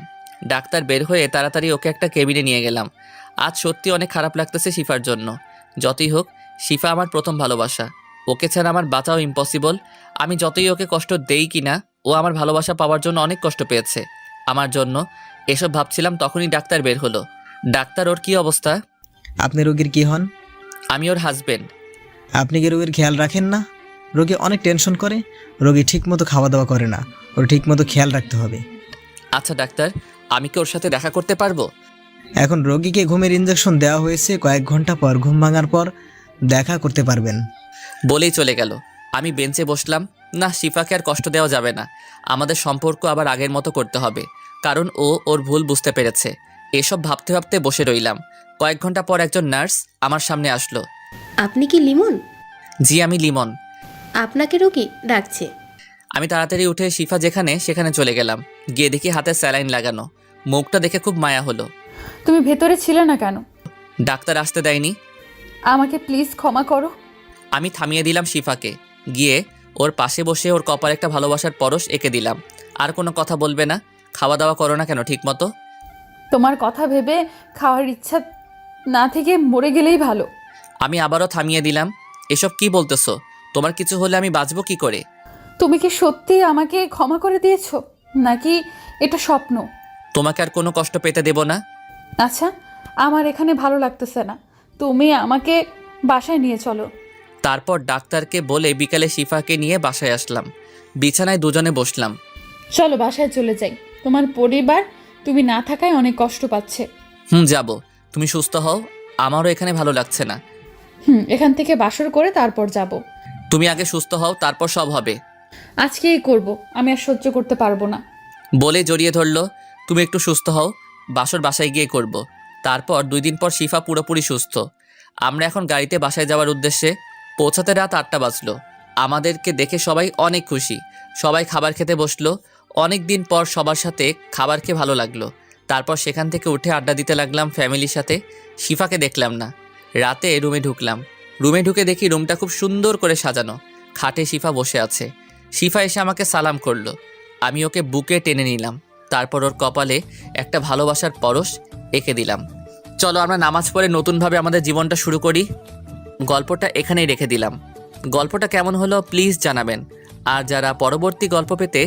ডাক্তার বের হয়ে তাড়াতাড়ি ওকে একটা কেবিনে নিয়ে গেলাম। আজ সত্যি অনেক খারাপ লাগতেছে শিফার জন্য। যতই হোক, শিফা আমার প্রথম ভালোবাসা। ওকে ছাড়া আমার বাঁচাও ইম্পসিবল। আমি যতই ওকে কষ্ট দেই কিনা, ও আমার ভালোবাসা পাওয়ার জন্য অনেক কষ্ট পেয়েছে আমার জন্য। এসব ভাবছিলাম, তখনই ডাক্তার বের হলো। ডাক্তার, ওর কি অবস্থা? আপনি রোগীর কি হন? আমি ওর হাজবেন্ড। আপনি কি রোগীর খেয়াল রাখেন না? রোগী অনেক টেনশন করে, রোগী ঠিকমতো খাওয়া দাওয়া করে না, ওর ঠিকমতো খেয়াল রাখতে হবে। আচ্ছা ডাক্তার, আমি কি ওর সাথে দেখা করতে পারবো? এখন রোগীকে ঘুমের ইঞ্জেকশন দেওয়া হয়েছে, কয়েক ঘন্টা পর ঘুম ভাঙার পর দেখা করতে পারবেন। বলেই চলে গেল। আমি বেঞ্চে বসলাম। না, শিফাকে আর কষ্ট দেওয়া যাবে না। আমাদের সম্পর্ক আবার আগের মতো করতে হবে, কারণ ও ওর ভুল বুঝতে পেরেছে। এসব ভাবতে ভাবতে বসে রইলাম। কয়েক ঘন্টা পর একজন নার্স আমার সামনে আসলো। আপনি কি লিমন? জি, আমি লিমন। আপনাকে রোগী ডাকছে। আমি তাড়াতাড়ি উঠে শিফা যেখানে সেখানে চলে গেলাম। গিয়ে দেখি হাতে স্যালাইন লাগানো। মুখটা দেখে খুব মায়া হলো। তুমি ভেতরে ছিলে না কেন? ডাক্তার আসতে দেয়নি। আমাকে প্লিজ ক্ষমা করো। আমি থামিয়ে দিলাম শিফাকে। গিয়ে ওর পাশে বসে ওর কপালে একটা ভালোবাসার পরশ এঁকে দিলাম। আর কোনো কথা বলবে না? খাওয়া দাওয়া করো না কেন ঠিক মতো? তোমার কথা ভেবে খাওয়ার ইচ্ছা না থেকে মরে গেলেই ভালো। আমি আবারও থামিয়ে দিলাম। এসব কি বলতেছো? তোমার কিছু হলে আমি বাঁচবো কি করে? তুমি কি সত্যি আমাকে ক্ষমা করে দিয়েছো, নাকি এটা স্বপ্ন? তোমাকে আর কোনো কষ্ট পেতে দেব না। আচ্ছা, আমার এখানে ভালো লাগতেছে না, তুমি আমাকে বাসায় নিয়ে চলো। তারপর ডাক্তারকে বলে বিকালে শিফাকে নিয়ে বাসায় আসলাম। বিছানায় দুজনে বসলাম। চলো বাসায় চলে যাই, তোমার পরিবার তুমি না থাকায় অনেক কষ্ট পাচ্ছে। যাব। তুমি সুস্থ হও, আমারও এখানে ভালো লাগছে না। এখান থেকে বাসর করে তারপর যাব। তুমি আগে সুস্থ হও, তারপর সব হবে। আজকেই করব, আমি আর সহ্য করতে পারবো না। বলে জড়িয়ে ধরলো। তুমি একটু সুস্থ হও, বাসর বাসায় গিয়ে করব। তারপর 2 দিন পর শিফা পুরোপুরি সুস্থ। আমরা এখন গাড়িতে বাসায় যাওয়ার উদ্দেশ্যে। পৌঁছাতে রাত 8টা বাজলো। আমাদেরকে দেখে সবাই অনেক খুশি। সবাই খাবার খেতে বসলো। অনেক দিন পর সবার সাথে খাবার খেয়ে ভালো লাগলো। তারপর সেখান থেকে উঠে আড্ডা দিতে লাগলাম ফ্যামিলির সাথে। শিফাকে দেখলাম না। রাতে রুমে ঢুকলাম। রুমে ঢুকে দেখি রুমটা খুব সুন্দর করে সাজানো। খাটে শিফা বসে আছে। শিফা এসে আমাকে সালাম করলো। আমি ওকে বুকে টেনে নিলাম। তারপর ওর কপালে একটা ভালোবাসার পরশ এঁকে দিলাম। চলো আমরা নামাজ পড়ে নতুনভাবে আমাদের জীবনটা শুরু করি। গল্পটা এখানেই রেখে দিলাম। গল্পটা কেমন হলো প্লিজ জানাবেন। আর যারা পরবর্তী গল্প পেতে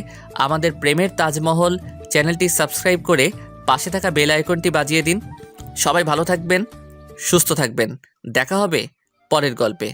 আমাদের প্রেমের তাজমহল চ্যানেলটি সাবস্ক্রাইব করে পাশে থাকা বেল আইকনটি বাজিয়ে দিন। সবাই ভালো থাকবেন, সুস্থ থাকবেন। দেখা হবে পরের গল্পে।